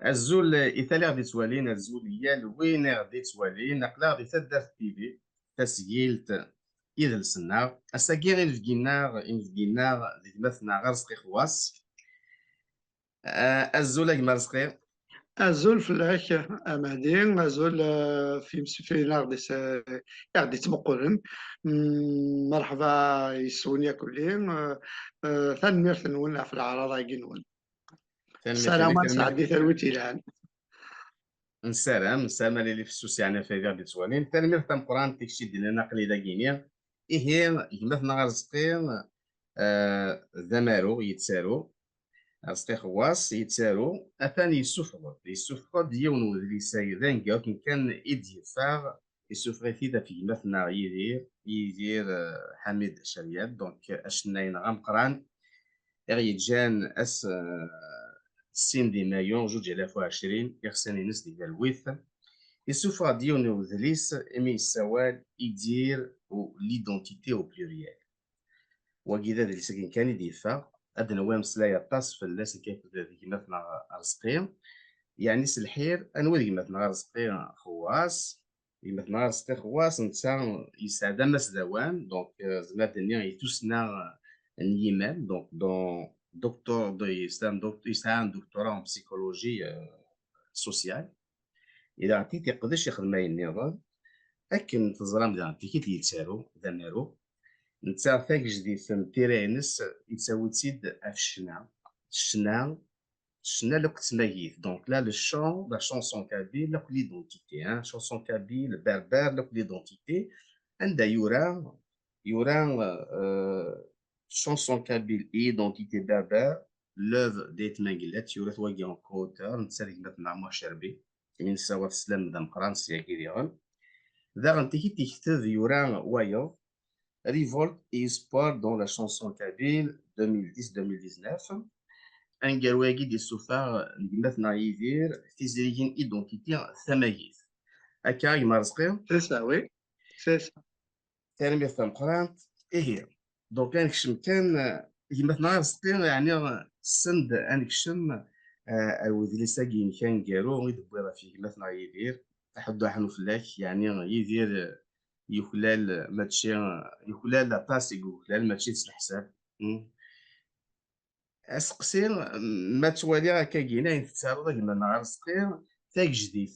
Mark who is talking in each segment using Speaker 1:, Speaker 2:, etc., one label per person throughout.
Speaker 1: الزول إثالي غادي توالين الزول هي وين غادي توالين نقلا غادي تدار في التيفي تسجيلت إذا لسنا الساكي غير فكينا دي تمثنا غير سقي خواص الزول كيما رزقي
Speaker 2: أزول في العيش أمادين أزول في نغدي يغدي تمقلن مرحبا يسوني كلين ثان ميرث نولنا في العراضة يجنون
Speaker 1: تنميت عليك
Speaker 2: السلام
Speaker 1: تنميت
Speaker 2: سعدي ثروتي الآن
Speaker 1: نسالم اللي في السوسي يعني في غادي توالين تنميت تم قران تكشي ديال نقلي داكينيا إيه يمثنا غير سقي ذمارو يتسارو أصدقائي خواص يتسارو أثاني يسوفغ ديون ودري سايدان كان إديفاغ يسوفغ ثيدا في مثنا يدير حميد شريات دونك أشناين غامقران يتجان السين دي مايو 2020 يخصني نس ديال الويث يسوفغ ديون ودريس إمي السوال يدير ليدونتيتي أو بلوريال وكذا اللي ساكن كان يديفاغ هاد نوام سلايا طاس في الناس كيف كيما رزقي يعني سلحير انو كيما رزقي خواص كيما رزقي خواص نتا يسعد الناس دوام دونك زعما الدنيا يتوسنا اليمان دونك دكتور يسعى دكتوراه بسيكولوجي سوسيال الى عطيتي يقدرش يخدم النظام اكن تزرام ديال كي تيتسارو دمارو نتا ثاك جديد تيرينس يتساوي تسيد في الشنا لوك تمايز دونك لا لو شون لا شونسون كابيل لوك ليدونتيتي شونسون كابيل بربر لوك ليدونتيتي عندها شونسون كابيل ايدونتيتي بربر لوف ديت مانجلات يورا تواقي اون كوتر نتسالك مثلا مع شربي من سوا السلام دا مقران سياكي ديغن ذا غنتيكي تكتب يورا وايو Révolte et espoir dans la chanson kabyle 2010-2019 un garouagi des soufars مثنا يدير في زريين إيدونتيتي ثمايز هكا كيما رزقي
Speaker 2: سيسا وي سيسا
Speaker 1: ثاني مثلا قرانت هي دونك كنكشم كان مثلا رزقي يعني السند انكشم الوذلي ساكين كان كارو يدبر فيه مثلا يدير حدو حنو فلاك يعني يدير يخلال ماتشي يخلال لاطاس يخلال ماتشي الحساب اسقسي ما توالي هكا كاينه يتسارد كيما نهار صغير تاك جديد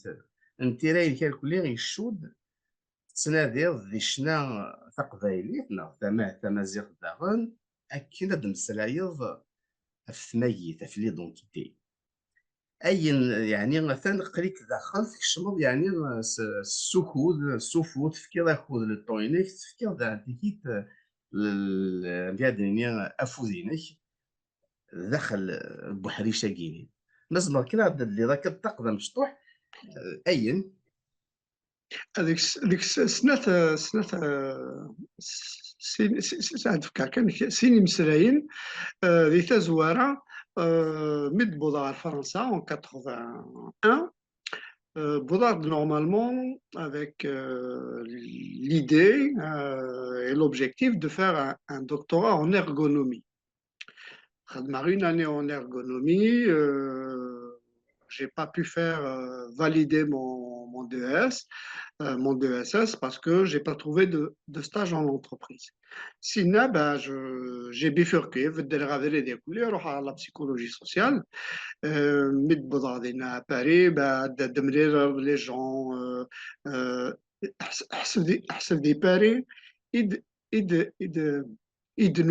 Speaker 1: انت راي كالكولي يشود تنادير دي شنا تقبايليتنا تمازيغ داغن اكيد هاد المسلايض في ميت في ليدونتيتي اين يعني مثلا قريت داخل تكشمض يعني السفود تفكير ياخذ للطوينيك تفكير ديكيت بيادني افوذينك داخل بحريشه كيني نزمر كلا اللي راك الطاق مشطوح اين
Speaker 2: هذيك سنة سعد فكا كان سيني مسراين ذي تزوارة مد بوضع فرنسا en 81 Boudard, normalement, avec l'idée et l'objectif de faire un doctorat en ergonomie. Une année en ergonomie, j'ai pas pu faire valider mon DES, mon DESS parce que j'ai pas trouvé de stage en entreprise. Sinon, ben, j'ai bifurqué, des couleurs à la psychologie sociale. مد بعضنا à Paris بعد دمرير لي جون حسب دي باري إد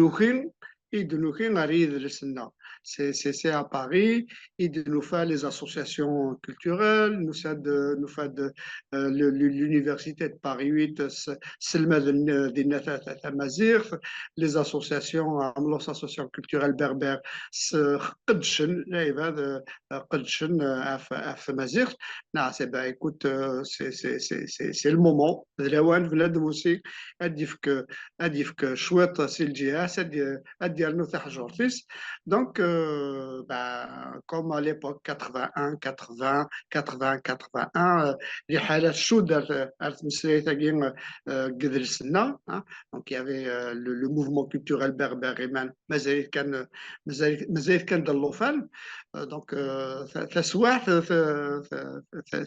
Speaker 2: نوخين غريد لسنا c'est à Paris il nous fait les associations culturelles nous fait l'université de Paris 8 سلمة دينا تمازيغ les associations l'association culturelle berbère قدشن هذا قدشن في مازيغ نعم سي écoute c'est le moment الأوان بلاد موسيقى أديفك شويط سي الجهاز أدير نوث حجورتيس دونك comme à l'époque 81, 80, 80, 81, les حالات شو عرفت مسيرة تاعي قدر السنة. Donc il y avait le mouvement culturel berbère et مازال كان دلوفان. دونك تسواح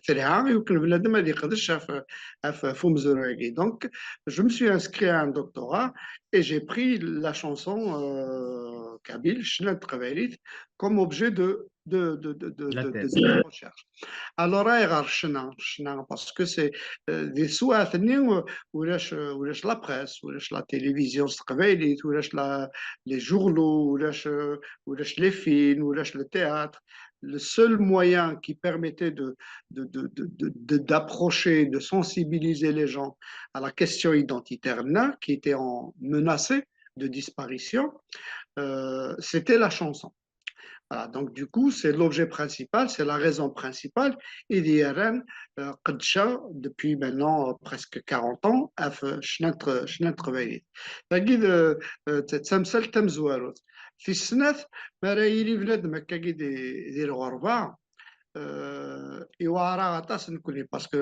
Speaker 2: ترعى يمكن بنادم ما يقدرش في مزروعي. دونك je me suis inscrit à un doctorat et j'ai pris la chanson kabyle Shnet Khawalit comme objet
Speaker 1: La thèse.
Speaker 2: de recherche. Alors, parce que c'est des souhaits ولاش la presse, ولاش la télévision Khawalit, ولاش les journaux, ولاش les films, ولاش le théâtre. Le seul moyen qui permettait d'approcher, de sensibiliser les gens à la question identitaire qui était menacée de disparition, c'était la chanson. Voilà, donc du coup, c'est l'objet principal, c'est la raison principale. Et l'IRN, depuis maintenant presque 40 ans, شنو travaillé. تجد تتسلسل تمزوارات في السنة ما رايلي بنادم هكا يدير غربة parce que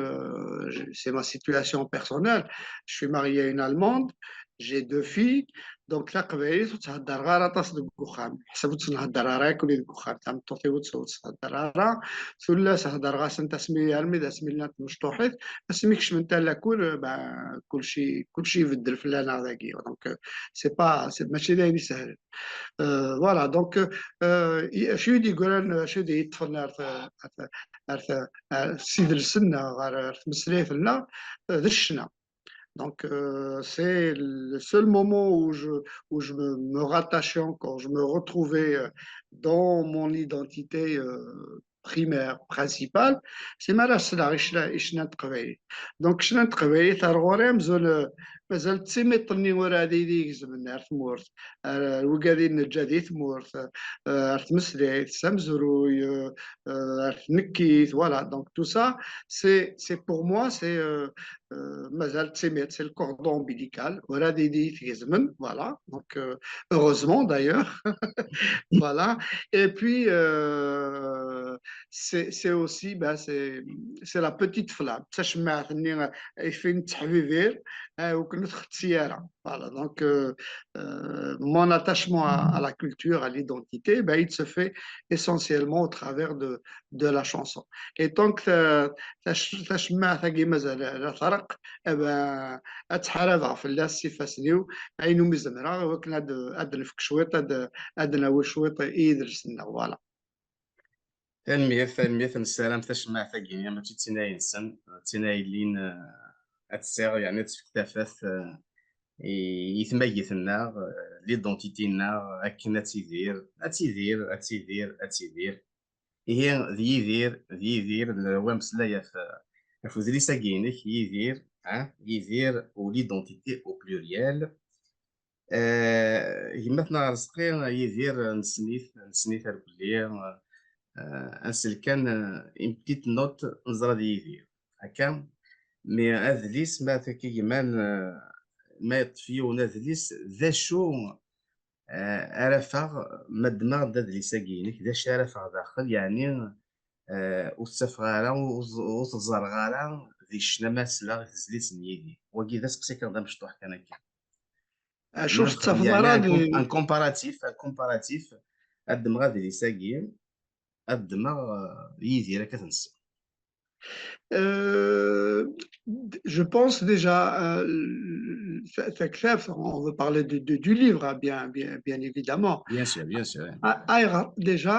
Speaker 2: c'est ma situation personnelle. Je suis marié à une Allemande, j'ai 2 filles. Donc là, قبيلة وتهدر غارة تصل الجخام حسبت نهدر راك ولي الجخام تام توتي وتهدر غارة ثلا تهدر غاس انت سمي يرمي دا سمي لنا مشطوحيت اسميكش من تلا كل شيء يبدل في لنا ذاكي. دونك سي ماشي دايري سهل. فوالا دونك شو يدي يقولون شو يدي يطفلنا سيد السنة غير مسريف لنا دشنا. Donc, c'est le seul moment où je me rattachais encore, je me retrouvais dans mon identité primaire, principale. C'est ma race là, إيش نتقبل. Donc, إيش نتقبل ثروة مازال تسميتني ورا ديك زمن عرفت مورت وقادي نجادي ثمورت عرفت مسري سمزروي عرفت نكيت. Voilà, donc tout ça, c'est pour moi, c'est mazal tsemet, c'est le cordon ombilical. Voilà, voilà. Donc, heureusement d'ailleurs. Voilà. Et puis, c'est aussi, c'est la petite flamme. Ça, je mets il fait une voilà. Donc, mon attachement à la culture, à l'identité, il se fait essentiellement au travers de la chanson. Et tant que تسمع ثقي مازال على ثرق اتحرى في اللاس فاسنيو عينو مزمرة ولكن هاد نفك شويط هاد ناول شويط يدرسنا. فوالا
Speaker 1: تنمية السلام تسمع ثقينيا ماشي تيناي نسن تيناي لين اتسيغ يعني تفكتافات يتميثنا ليدونتيتينا أكن أتيدير هي ذي يدير هو مسلايا في فوزري ساكينيك يدير وليدونتيتي او بلوريال يمثنا رزقي يدير نسنيت الكلية انسلكان اون بتيت نوت نزرا دي يدير هكا مي اذليس ما تكي كمان ما يطفيو نذليس ذا شو عرفه مدمغ داد لي ساكينيك ذا شي عرفه داخل يعني وستفغالا وتزرغالا ذي الشنا ماسلا تزليت نيدي وكي ذا سقسي كان دا مشطوح كان هكا
Speaker 2: شوف
Speaker 1: يعني
Speaker 2: التفضيلات
Speaker 1: ان كومباراتيف الدمغ ديال لي ساكين الدمغ يدي راه كتنسى.
Speaker 2: Je pense déjà, on veut parler du livre, hein, bien évidemment.
Speaker 1: Bien sûr, bien sûr.
Speaker 2: Déjà,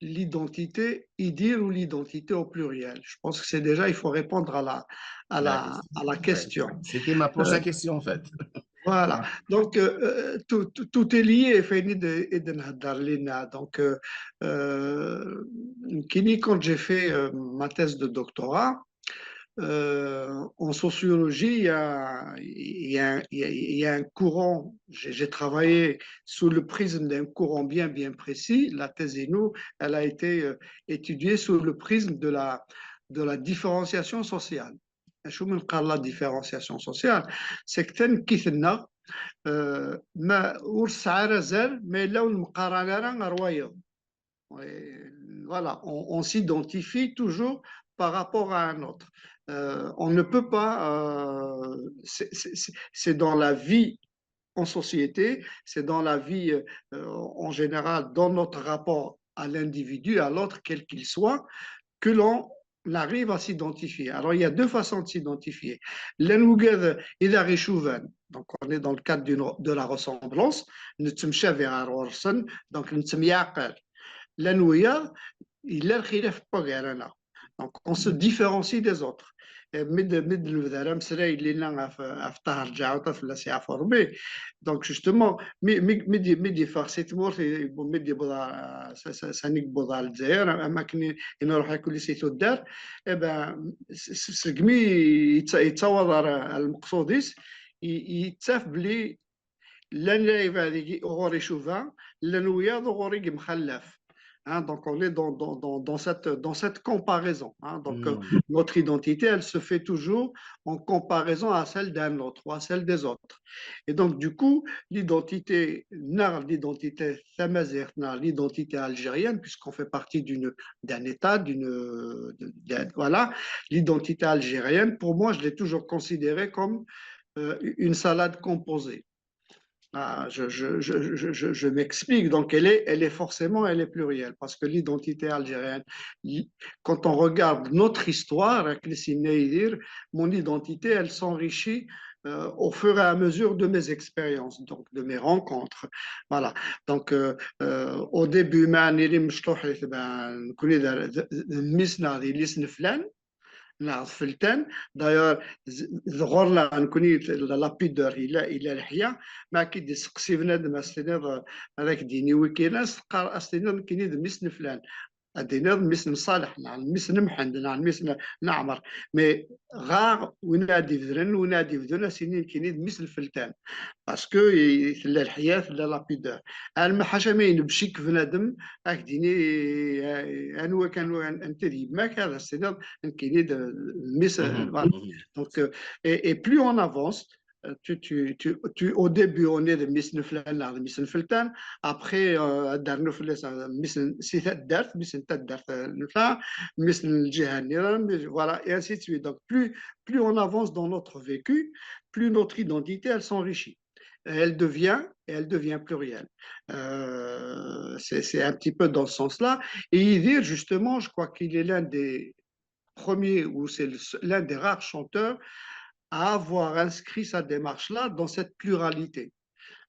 Speaker 2: l'identité, IDIR ou l'identité au pluriel. Je pense que c'est déjà, il faut répondre à la question.
Speaker 1: C'était ma prochaine question en fait.
Speaker 2: Voilà, donc tout est lié. Donc, quand j'ai fait ma thèse de doctorat, en sociologie, il y a un courant. J'ai travaillé sous le prisme d'un courant bien précis. La thèse Inou, elle a été étudiée sous le prisme de la différenciation sociale. شو من قال لا ديفيرونسياسيون سوسيال سي كتن كيثنا ما ورسعة زال ما إلا المقارنة راه روياض. Voilà, on s'identifie toujours par rapport à un autre. On ne peut pas, c'est dans la vie en société, c'est dans la vie en général, dans notre rapport à l'individu, à l'autre, quel qu'il soit, que l'on arrive à s'identifier. Alors, il y a deux façons de s'identifier. L'enougued et la réchouven. Donc, on est dans le cadre de la ressemblance. Nous sommes vers un donc nous sommes l'anouya, il a le donc on se différencie des autres. Donc justement, مدي فرسيت مور مدي بضع سانيك بضع الجزائر اماكن نروح كل سيتو الدار سقمي يتصور المقصوديس يتساف بلي لان يفادي غوري شوفا لانويا غوري مخلف. Hein, donc, on est dans cette comparaison. Hein, donc, notre identité, elle se fait toujours en comparaison à celle d'un autre ou à celle des autres. Et donc, du coup, l'identité l'identité algérienne, puisqu'on fait partie d'un État, voilà, l'identité algérienne, pour moi, je l'ai toujours considérée comme une salade composée. Ah, je m'explique. Donc, elle est forcément, elle est plurielle, parce que l'identité algérienne, quand on regarde notre histoire, mon identité, elle s'enrichit au fur et à mesure de mes expériences, donc de mes rencontres. Voilà. Donc, au début, نعرف فلتان دايوغ ظهور لا نكوني لابيدور الى الحياه ما كيدي سقسي بنادم استناد هذاك ديني وكيناس قال استناد كيني دميس فلان ادينا مثل صالح نعم مثل محمد نعم مثل نعمر مي غار ونادي فذرن ونادي فذرن سنين كيني مثل فلتان باسكو لا الحياه لا لابيدور انا حاجه ما ينبشيك بنادم اكديني انا كان انت ديما هذا السنه كيني مثل دونك اي بلو اون افونس au début, on est de Miss Nuflan, de Miss Nuflan. Après, Miss Sittadart, Miss Tadart, Miss Njihanira, voilà, et ainsi de suite. Donc, plus on avance dans notre vécu, plus notre identité, elle s'enrichit. Elle devient plurielle. C'est un petit peu dans ce sens-là. Et Idir, justement, je crois qu'il est l'un des premiers, ou c'est l'un des rares chanteurs à avoir inscrit sa démarche-là dans cette pluralité.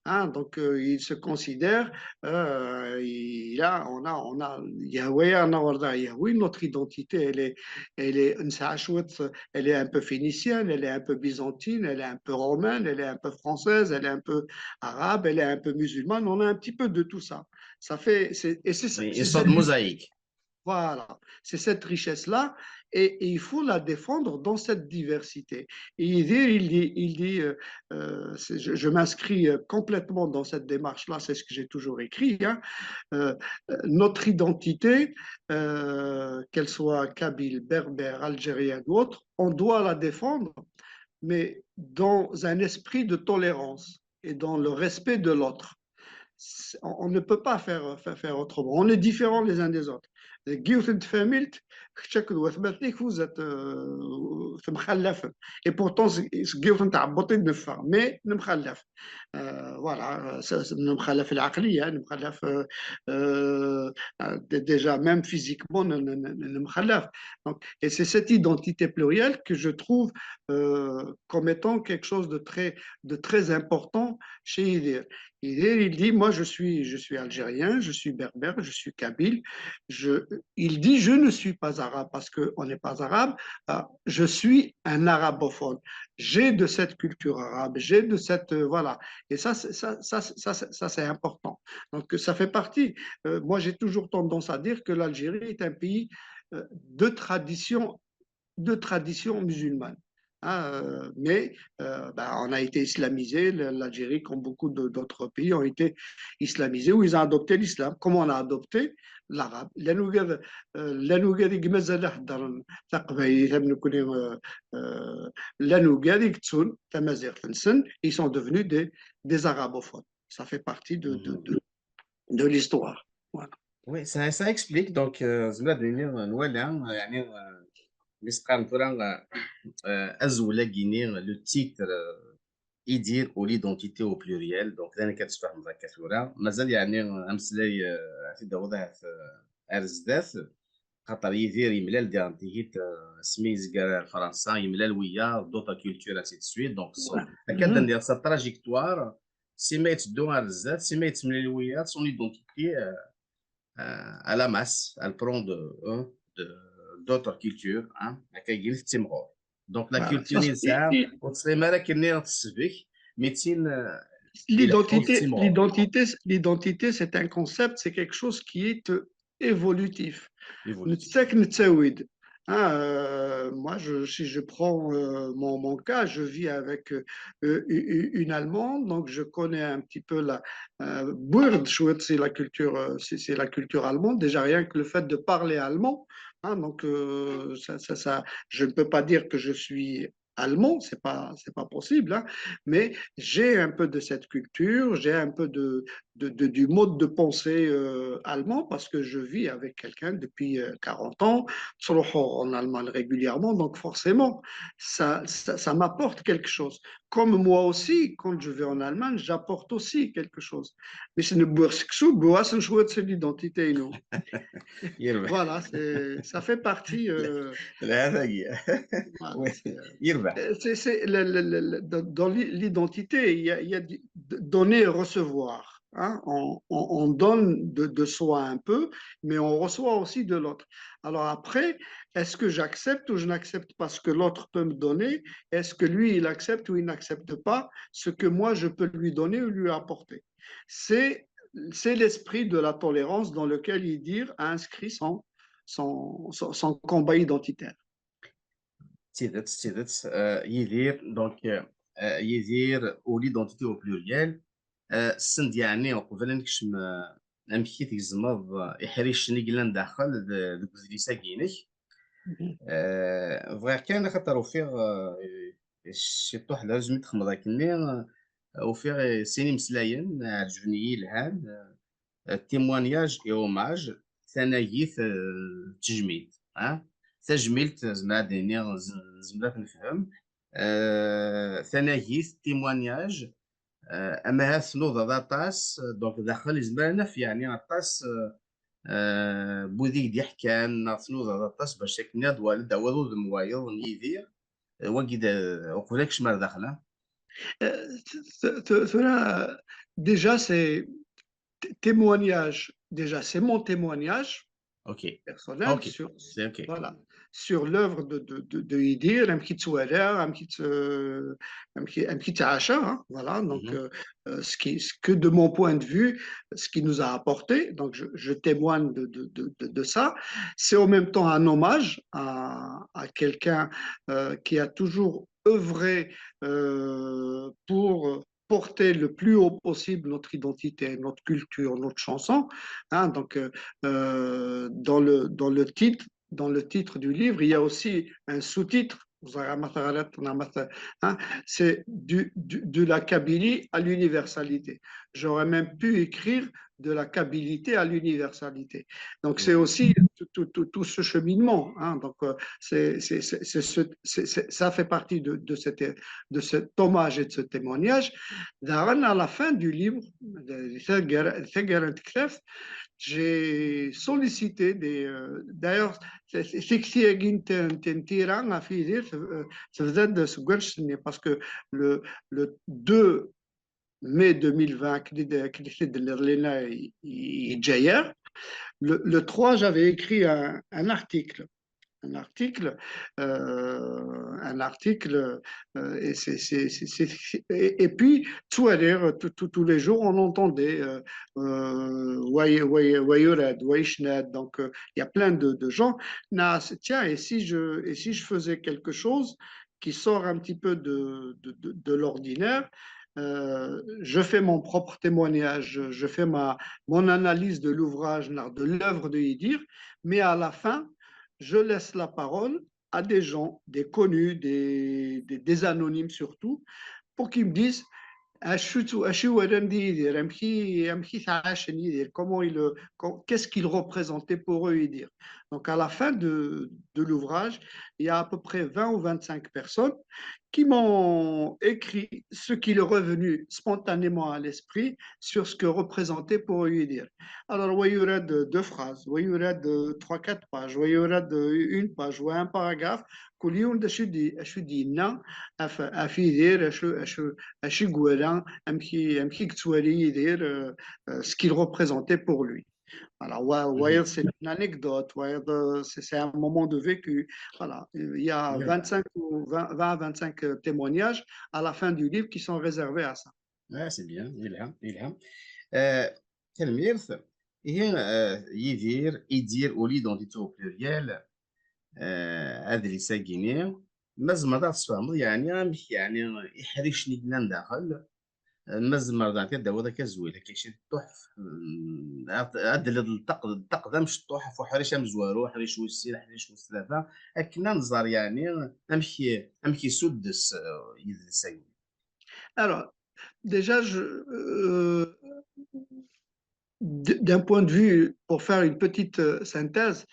Speaker 2: Hein, donc, il se considère, on a Yahweh, Yahweh, notre identité, elle est un peu phénicienne, elle est un peu byzantine, elle est un peu romaine, elle est un peu française, elle est un peu arabe, elle est un peu musulmane, on a un petit peu de tout ça. Ça fait, et c'est
Speaker 1: une sorte de mosaïque.
Speaker 2: Voilà, c'est cette richesse-là et il faut la défendre dans cette diversité. Et il dit je m'inscris complètement dans cette démarche-là, c'est ce que j'ai toujours écrit. Hein, notre identité, qu'elle soit kabyle, berbère, algérienne ou autre, on doit la défendre, mais dans un esprit de tolérance et dans le respect de l'autre. On ne peut pas faire autrement. On est différents les uns des autres. Et pourtant, mais voilà, déjà même physiquement, donc, et c'est cette identité plurielle que je trouve comme étant quelque chose de très important chez Idir. Il dit, moi je suis algérien, je suis berbère, je suis kabyle. Il dit, je ne suis pas arabe parce qu'on n'est pas arabe, je suis un arabophone. J'ai de cette culture arabe, j'ai de cette... voilà. Et ça c'est important. Donc ça fait partie. Moi j'ai toujours tendance à dire que l'Algérie est un pays de tradition musulmane. hein, mais ben, on a été islamisé. L'Algérie, comme beaucoup d'autres pays, ont été islamisés ou ils ont adopté l'islam. Comment on a adopté l'arabe? Ils sont devenus des arabophones. Ça fait partie de l'histoire. Voilà.
Speaker 1: Oui, ça explique. Donc, زعما نولي يعني نسقى نقرا أزولة غيني لو تيتر يدير وليدونتيتي au pluriel. Donc أنا كتفهم ذاك كثورة مازال يعني أمسلاي في داوضة أرزدات خاطر يدير يملا لديدانتيتي سميز كاع فرنسا يملا ويا دوطا كولتور اسي دو سويت. دونك كنظن ديال سا تراجيكتوار سي ما يتدو أرزدات سي ما يتملا ويا سون ايدونتيتي à la masse, elle prend d'autres cultures, hein, donc la
Speaker 2: Voilà.
Speaker 1: culture ça, on serait mal qu'elle médecine, il faut
Speaker 2: L'identité,
Speaker 1: Timor.
Speaker 2: l'identité, l'identité, c'est un concept, c'est quelque chose qui est évolutif.
Speaker 1: Évolutif.
Speaker 2: نتساك نتساود. Hein, moi, si je prends mon cas, je vis avec une Allemande, donc je connais un petit peu la Wurzelschwitz, c'est la culture, c'est la culture allemande. Déjà rien que le fait de parler allemand, hein, donc je ne peux pas dire que je suis allemand, c'est pas possible, hein, mais j'ai un peu de cette culture, j'ai un peu du mode de pensée allemand parce que je vis avec quelqu'un depuis 40 ans, en Allemagne régulièrement, donc forcément, ça m'apporte quelque chose. Comme moi aussi, quand je vais en Allemagne, j'apporte aussi quelque chose. Mais c'est une l'identité, nous.
Speaker 1: يربح.
Speaker 2: Voilà, ça fait partie.
Speaker 1: هذا هي.
Speaker 2: Voilà,
Speaker 1: Oui, يربح.
Speaker 2: dans l'identité, il y a donner et recevoir. Hein. On donne de soi un peu, mais on reçoit aussi de l'autre. Alors après, est-ce que j'accepte ou je n'accepte pas ce que l'autre peut me donner? Est-ce que lui, il accepte ou il n'accepte pas ce que moi, je peux lui donner ou lui apporter? C'est, c'est l'esprit de la tolérance dans lequel Idir a inscrit son combat identitaire.
Speaker 1: تيدت يدير دونك يدير وليدونتيتي او بلوريال السند يعني قبل نكشم امشي تيزمض يحريش نيكلان داخل دوك زريسا كينك فغير كان خاطر وفيغ شي طوح لازم تخمض كني وفيغ سيني مسلاين عجبني الهان تيموانياج اي اوماج ثنايث تجميل تجميلت زعما ديني زعما نفهم ثنايث تيموانياج اما ها ثنوض هذا طاس دونك داخل زعما في يعني طاس بوذيك دي حكان ثنوض هذا طاس باش كنا دوالد دوالو الموايض نيدير وكيد وقفلك شمال داخله.
Speaker 2: Cela, déjà, c'est témoignage. Déjà, c'est mon témoignage
Speaker 1: اوكي
Speaker 2: personnel
Speaker 1: اوكي
Speaker 2: sur,
Speaker 1: سي اوكي.
Speaker 2: voilà, sur l'œuvre de Idir, un petit achat, hein, voilà, donc ce que de mon point de vue, ce qui nous a apporté, donc je témoigne de ça. C'est en même temps un hommage à quelqu'un qui a toujours œuvré pour porter le plus haut possible notre identité, notre culture, notre chanson. Hein, donc, dans le titre du livre, il y a aussi un sous-titre. Hein, c'est de la Kabylie à l'universalité. J'aurais même pu écrire de la kabylie à l'universalité. Donc c'est aussi tout ce cheminement. Hein, donc ça fait partie de cet hommage et de ce témoignage. À la fin du livre, j'ai sollicité d'ailleurs, c'est que si parce que le 2 mai 2020, le 3, j'avais écrit un article. Un article, et puis, tous les jours, on entendait donc il y a plein de gens. Tiens, et si je faisais quelque chose qui sort un petit peu de l'ordinaire. Je fais mon propre témoignage, je fais mon analyse de l'ouvrage, de l'œuvre de Idir, mais à la fin, je laisse la parole à des gens, des connus, des anonymes surtout, pour qu'ils me disent comment qu'est-ce qu'il représentait pour eux et dire. Donc à la fin de l'ouvrage, il y a à peu près 20 ou 25 personnes qui m'ont écrit ce qui leur est revenu spontanément à l'esprit sur ce que représentait pour eux et dire. Alors, il y aura deux phrases, il y aura trois, quatre pages, il y aura une page ou un paragraphe. كل يوم شو دينا في يدير شو قولا امكي كتوالي يدير ce qu'il représentait pour lui. Alors, c'est une anecdote, c'est un moment de vécu. Voilà, il y a 25 ou 20 à 25 témoignages à la fin du livre qui sont réservés à ça.
Speaker 1: سي بيان يلهم كالميرث هي يدير وليدونتيتو بلوريال هاد اللي ساكيني مازال ما تفهموا يعني يحرشني بلان داخل مازال ما كدا ودا كزويل كيشي التحف هاد التقدم مش التحف وحريش مزوارو حريش وسيل حريش وسلافه اكنا نزار امشي سدس يدرس.
Speaker 2: Alors, déjà, d'un point de vue, pour faire une petite synthèse,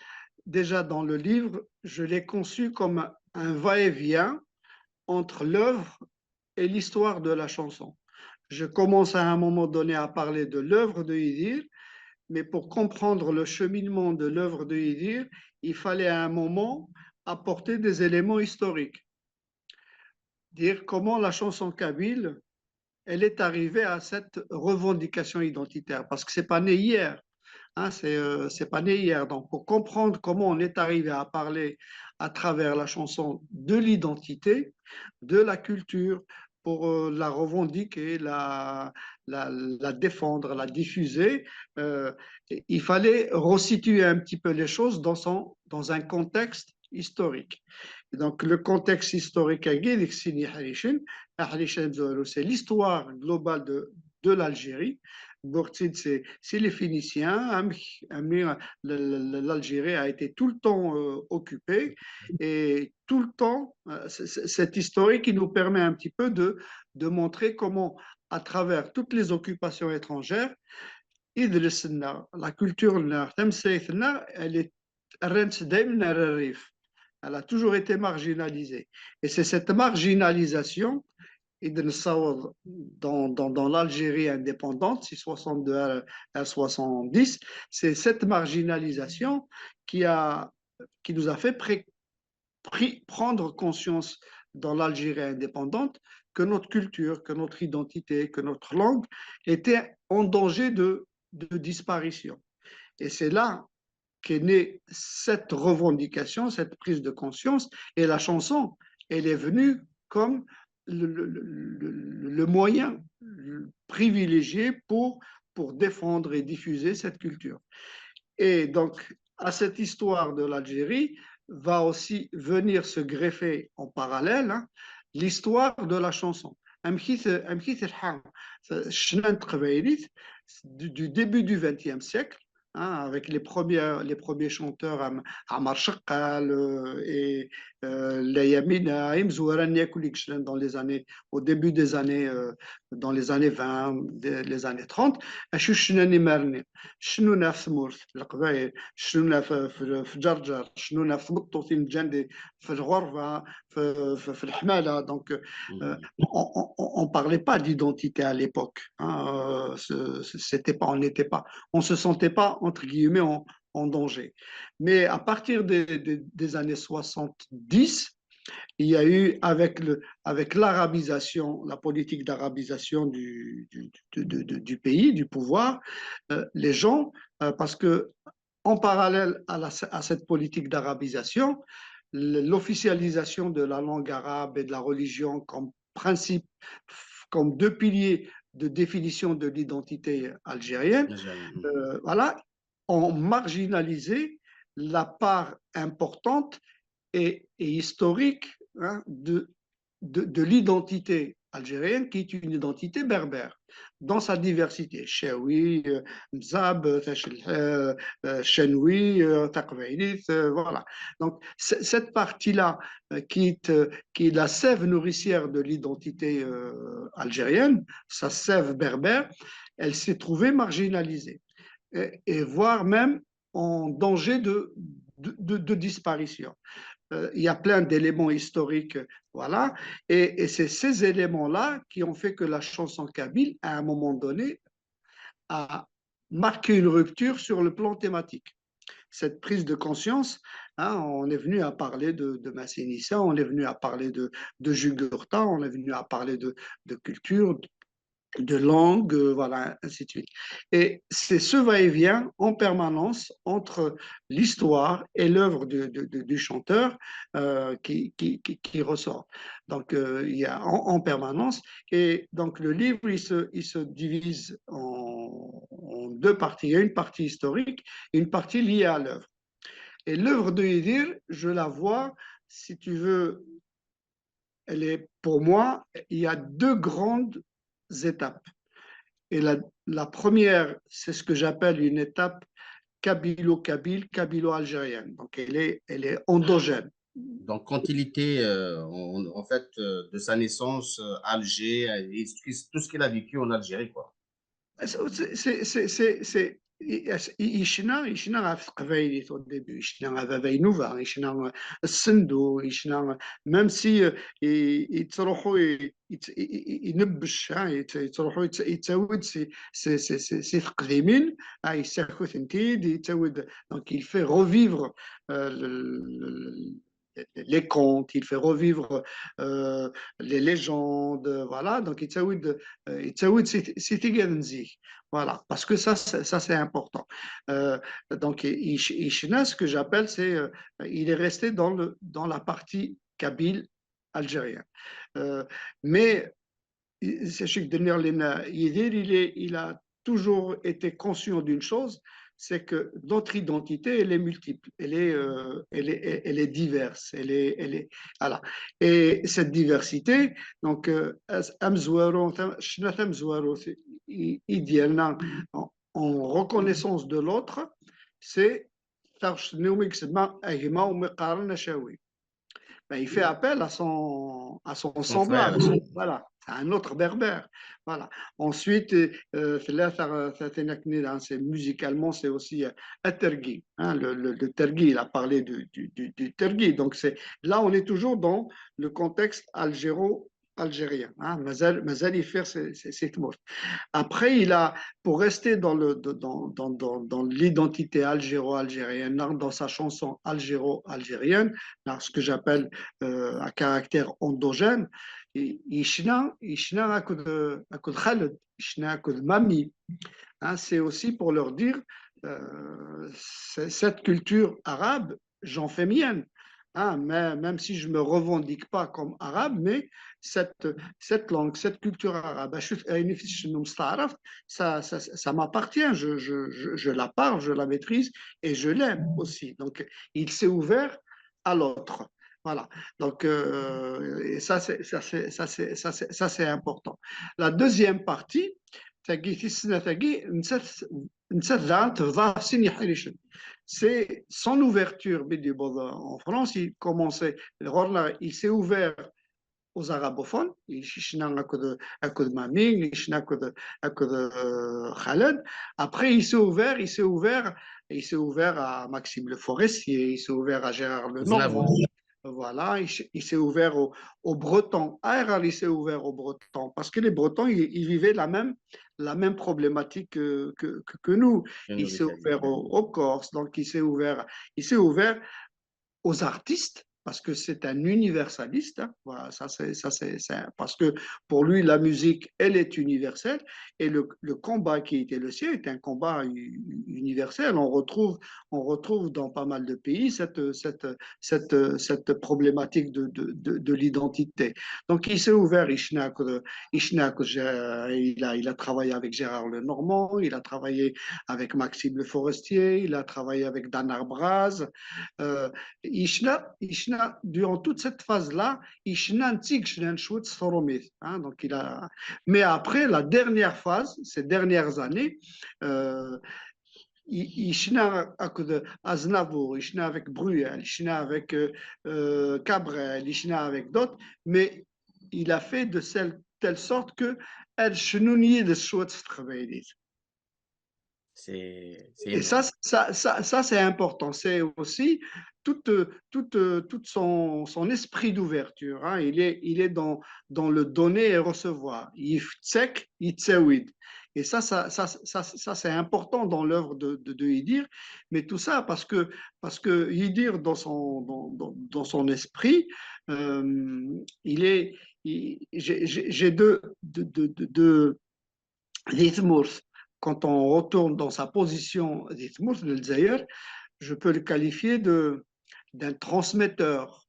Speaker 2: déjà dans le livre, je l'ai conçu comme un va-et-vient entre l'œuvre et l'histoire de la chanson. Je commence à un moment donné à parler de l'œuvre de Idir, mais pour comprendre le cheminement de l'œuvre de Idir, il fallait à un moment apporter des éléments historiques. Dire comment la chanson kabyle, elle est arrivée à cette revendication identitaire, parce que c'est pas né hier. Hein, c'est pas né hier. Donc, pour comprendre comment on est arrivé à parler à travers la chanson de l'identité, de la culture, pour la revendiquer, la défendre, la diffuser, il fallait resituer un petit peu les choses dans un contexte historique. Et donc, le contexte historique, c'est l'histoire globale de l'Algérie. Bourtid, c'est les Phéniciens. L'Algérie a été tout le temps occupée et tout le temps, cette historique qui nous permet un petit peu de montrer comment, à travers toutes les occupations étrangères, la culture, elle a toujours été marginalisée. Et c'est cette marginalisation dans l'Algérie indépendante, si 62 à 70, c'est cette marginalisation qui nous a fait prendre conscience dans l'Algérie indépendante que notre culture, que notre identité, que notre langue était en danger de disparition. Et c'est là qu'est née cette revendication, cette prise de conscience, et la chanson, elle est venue comme le moyen privilégié pour défendre et diffuser cette culture. Et donc, à cette histoire de l'Algérie va aussi venir se greffer en parallèle l'histoire de la chanson. Du début du XXe siècle, avec les premiers chanteurs Amar Shakal et Layamina, dans les années, au début des années, dans les années 20, les années 30, شنو ناف ثمورث القبائل شنو ناف في جرجر شنو ناف في مطوطين الجندي في الغرفة في الحمالة. Donc on parlait pas d'identité à l'époque, on se sentait pas entre guillemets en danger. Mais à partir des années 70, il y a eu avec l'arabisation, la politique d'arabisation du pays, du pouvoir, les gens, parce que en parallèle à cette politique d'arabisation, l'officialisation de la langue arabe et de la religion comme principe, comme deux piliers de définition de l'identité algérienne, voilà, ont marginalisé la part importante et historique, hein, de l'identité algérienne, qui est une identité berbère, dans sa diversité. Chaoui, Mzab, Chenoui, Taqbaïlit, voilà. Donc, cette partie-là, qui est la sève nourricière de l'identité algérienne, sa sève berbère, elle s'est trouvée marginalisée, et voire même en danger de disparition. Il y a plein d'éléments historiques, voilà, et c'est ces éléments-là qui ont fait que la chanson kabyle, à un moment donné, a marqué une rupture sur le plan thématique. Cette prise de conscience, hein, on est venu à parler de Massénissa, on est venu à parler de Jugurtha, on est venu à parler de culture, de langue, voilà, ainsi de suite. Et c'est ce va-et-vient en permanence entre l'histoire et l'œuvre du chanteur qui ressort. Donc, il y a en permanence. Et donc, le livre, il se divise en deux parties. Il y a une partie historique et une partie liée à l'œuvre. Et l'œuvre de Idir, je la vois, si tu veux, elle est, pour moi, il y a deux grandes étapes. Et la première, c'est ce que j'appelle une étape kabylo-kabyle, kabylo-algérienne. Donc, elle est endogène.
Speaker 1: Donc, quand il était, en fait, de sa naissance, Alger, et tout ce qu'il a vécu en Algérie, quoi.
Speaker 2: C'est يشنا في قبايليت au début يشنا في نوفا يشنا السندو يشنا même si يتروحوا ينبش يتروحوا يتسود سي قديمين يساكو ثنتيد يتسود. Donc il fait revivre les contes, il fait revivre les légendes, voilà. Donc يتسود سيتي Genzi. Voilà, parce que ça c'est important. Donc, Ishna, ce que j'appelle, il est resté dans la partie kabyle algérienne. Mais, sachez que il a toujours été conscient d'une chose, c'est que notre identité, elle est multiple, elle est diverse, voilà. Et cette diversité, donc, en reconnaissance de l'autre, c'est ben, il fait appel à son
Speaker 1: Son frère.
Speaker 2: semblable. Voilà, c'est un autre berbère. Voilà. Ensuite, c'est musicalement, c'est aussi Tergui. Hein, le Tergui, il a parlé du Tergui. Donc, là, on est toujours dans le contexte algérien. Hein. Mazal, il fait cette mot. Après, pour rester dans l'identité algéro-algérienne, dans sa chanson algéro-algérienne, ce que j'appelle à caractère endogène, يشنا أكد خالد يشنا أكد مامي. C'est aussi pour leur dire cette culture arabe, j'en fais mienne. Hein, même si je ne me revendique pas comme arabe, mais cette langue, cette culture arabe, ça m'appartient, je la parle, je la maîtrise et je l'aime aussi. Donc, il s'est ouvert à l'autre. Voilà. Donc, et ça, c'est important. La deuxième partie, c'est son ouverture en France. Il s'est ouvert aux arabophones. Après, il s'est ouvert à Maxime Le Forestier, il s'est ouvert à Gérard Lenormand. Voilà, il s'est ouvert aux Bretons. Il s'est ouvert aux Bretons parce que les Bretons, ils vivaient la même problématique que nous. Il s'est ouvert aux Corses, donc il s'est ouvert aux artistes parce que c'est un universaliste. Hein. Voilà, parce que pour lui, la musique, elle est universelle et le combat qui était le sien est un combat universel. On retrouve dans pas mal de pays cette problématique de l'identité. Donc, il s'est ouvert, il a travaillé avec Gérard Lenormand, il a travaillé avec Maxime Le Forestier, il a travaillé avec Danar Braz. Ishna, durant toute cette phase-là, donc mais après, la dernière phase, ces dernières années, il china avec Aznavour, il china avec Bruel, il china avec Cabrel, il china avec d'autres, mais il a fait de telle sorte que elle chenouille de chouette travail.
Speaker 1: C'est
Speaker 2: Et
Speaker 1: énorme.
Speaker 2: ça c'est important. C'est aussi tout son esprit d'ouverture. Hein. Il est dans le donner et recevoir. Yiftsek, yitzewid. Et ça c'est important dans l'œuvre de Yidir. Mais tout ça parce que Yidir, dans son esprit, il est. J'ai deux Dithmours, quand on retourne dans sa position Dithmours, le Zaïre, je peux le qualifier d'un transmetteur,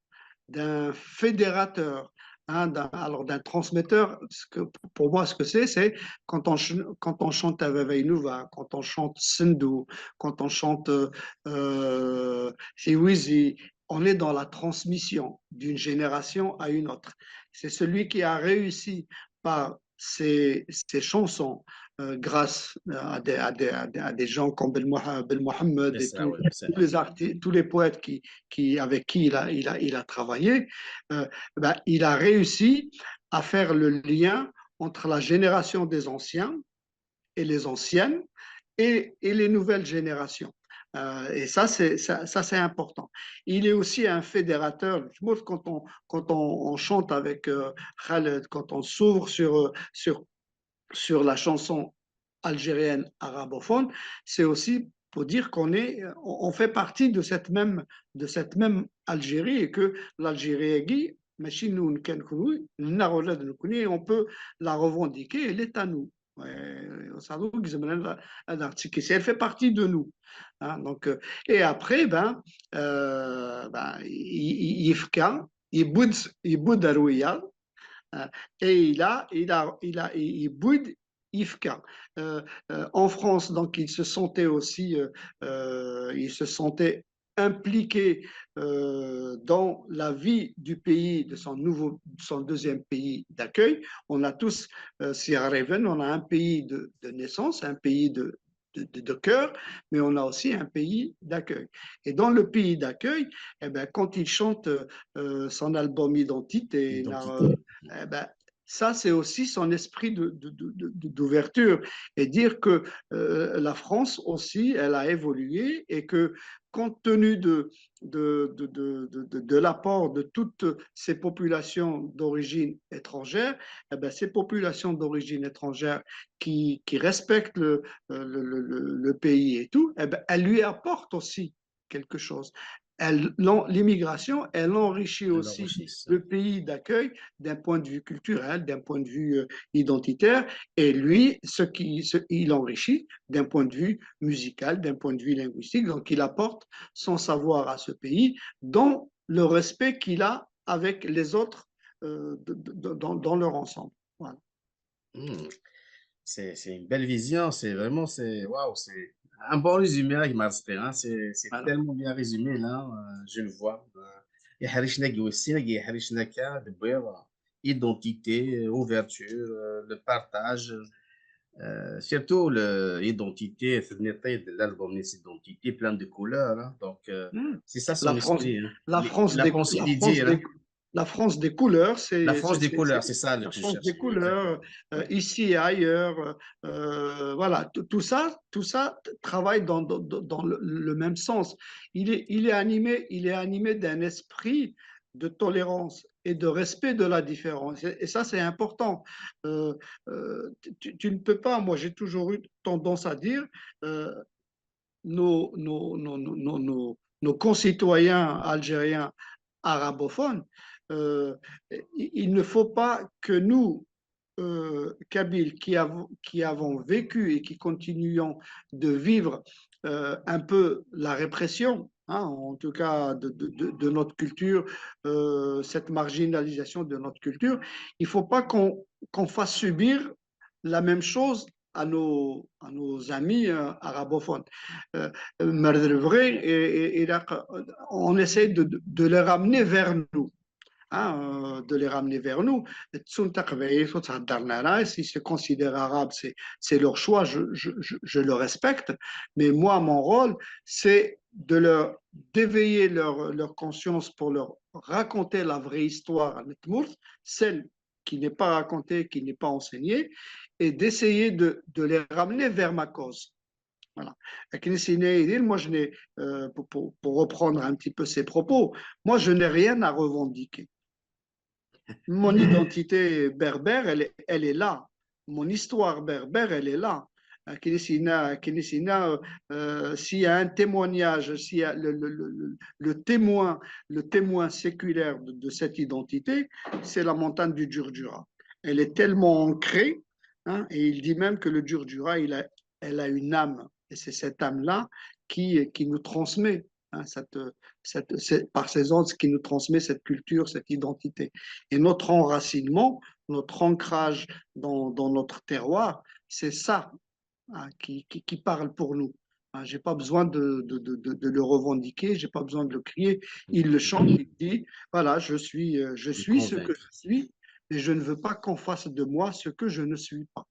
Speaker 2: d'un fédérateur. Hein, alors d'un transmetteur, pour moi, ce que c'est quand on chante Avavainouva, quand on chante Sindhu, quand on chante Siwizi, on est dans la transmission d'une génération à une autre. C'est celui qui a réussi par ses chansons, grâce à des gens comme Ben Mohammed
Speaker 1: C'est
Speaker 2: et
Speaker 1: ça,
Speaker 2: tous
Speaker 1: oui.
Speaker 2: les artistes, tous les poètes avec qui il a travaillé, il a réussi à faire le lien entre la génération des anciens et les anciennes et les nouvelles générations. Et ça c'est important. Il est aussi un fédérateur. Quand on chante avec Khaled, quand on s'ouvre sur la chanson algérienne arabophone, c'est aussi pour dire on fait partie de cette même Algérie et que l'Algérie, on peut la revendiquer, elle est à nous. Elle fait partie de nous. Hein, donc, et après, Yifka, il boude Arouia, et il boude Yifka. En France, donc, il se sentait impliqué dans la vie du pays, de son deuxième pays d'accueil. On a tous, Sierra Raven, on a un pays de naissance, un pays de cœur, mais on a aussi un pays d'accueil. Et dans le pays d'accueil, eh ben, quand il chante son album Identité,
Speaker 1: Identité.
Speaker 2: eh ben, ça, c'est aussi son esprit d'ouverture et dire que la France aussi, elle a évolué et que compte tenu de l'apport de toutes ces populations d'origine étrangère, eh ben, ces populations d'origine étrangère qui respectent le pays et tout, eh ben, elles lui apportent aussi quelque chose. L'immigration, elle enrichit
Speaker 1: De
Speaker 2: aussi
Speaker 1: l'enrichissement.
Speaker 2: le pays d'accueil d'un point de vue culturel, d'un point de vue identitaire, et lui, il enrichit d'un point de vue musical, d'un point de vue linguistique. Donc, il apporte son savoir à ce pays dans le respect qu'il a avec les autres dans leur ensemble. Voilà.
Speaker 1: Hmm. C'est une belle vision, c'est vraiment, waouh, c'est un bon résumé avec Master, hein. C'est
Speaker 2: Voilà.
Speaker 1: tellement bien résumé là, je le vois. يحرشنا كيوسينا يحرشنا كدبير identité, ouverture, le partage, surtout l'identité, c'est l'album, c'est identité, plein de couleurs, hein. Donc, c'est ça
Speaker 2: La
Speaker 1: son
Speaker 2: France,
Speaker 1: esprit, hein.
Speaker 2: la France
Speaker 1: Il a
Speaker 2: des,
Speaker 1: pensé
Speaker 2: la France
Speaker 1: d'Idir,
Speaker 2: des,
Speaker 1: hein.
Speaker 2: la France des couleurs,
Speaker 1: La France des couleurs, c'est ça
Speaker 2: la
Speaker 1: que je
Speaker 2: France des
Speaker 1: cherchais, oui,
Speaker 2: couleurs,
Speaker 1: exactement. Ouais.
Speaker 2: ici et ailleurs, voilà, tout ça travaille dans le même sens. Il est animé d'un esprit de tolérance et de respect de la différence. Et ça, c'est important. Euh, tu ne peux pas, moi j'ai toujours eu tendance à dire, euh, nos concitoyens algériens arabophones, euh, il ne faut pas que nous, Kabyles, qui avons vécu et qui continuons de vivre un peu la répression, hein, en tout cas de notre culture, cette marginalisation de notre culture, il ne faut pas qu'on fasse subir la même chose à nos amis arabophones. Vrai, on essaie de les ramener vers nous. Hein, de les ramener vers nous. S'ils se considèrent arabes, c'est leur choix, je le respecte. Mais moi, mon rôle, c'est de leur d'éveiller leur conscience pour leur raconter la vraie histoire, celle qui n'est pas racontée, qui n'est pas enseignée, et d'essayer de les ramener vers ma cause. Voilà. Moi, pour reprendre un petit peu ses propos, moi, je n'ai rien à revendiquer. Mon identité berbère, elle est là. Mon histoire berbère, elle est là. S'il y a un témoignage, s'il y a le témoin séculaire de cette identité, c'est la montagne du Djurdjura. Elle est tellement ancrée, hein, et il dit même que le Djurdjura, elle a une âme. Et c'est cette âme-là qui nous transmet, hein, par ses ondes, qui nous transmet cette culture, cette identité. Et notre enracinement, notre ancrage dans notre terroir, c'est ça, hein, qui parle pour nous. Hein, je n'ai pas besoin de le revendiquer, je n'ai pas besoin de le crier. Il le chante, il dit, voilà, je suis ce que je suis, et je ne veux pas qu'on fasse de moi ce que je ne suis pas.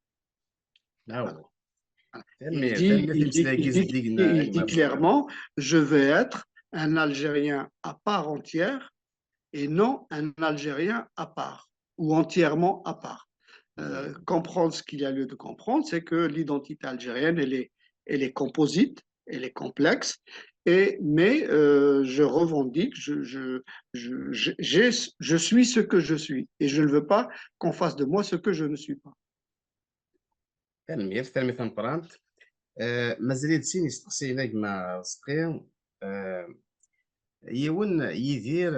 Speaker 2: Voilà. Il dit clairement, je vais être un Algérien à part entière et non un Algérien à part ou entièrement à part. Comprendre ce qu'il y a lieu de comprendre, c'est que l'identité algérienne, elle est composite, elle est complexe, mais je revendique, je suis ce que je suis et je ne veux pas qu'on fasse de moi ce que je ne suis pas.
Speaker 1: تلميذ مقرانت مازال تسيني ستقسينا كما صقي يون يدير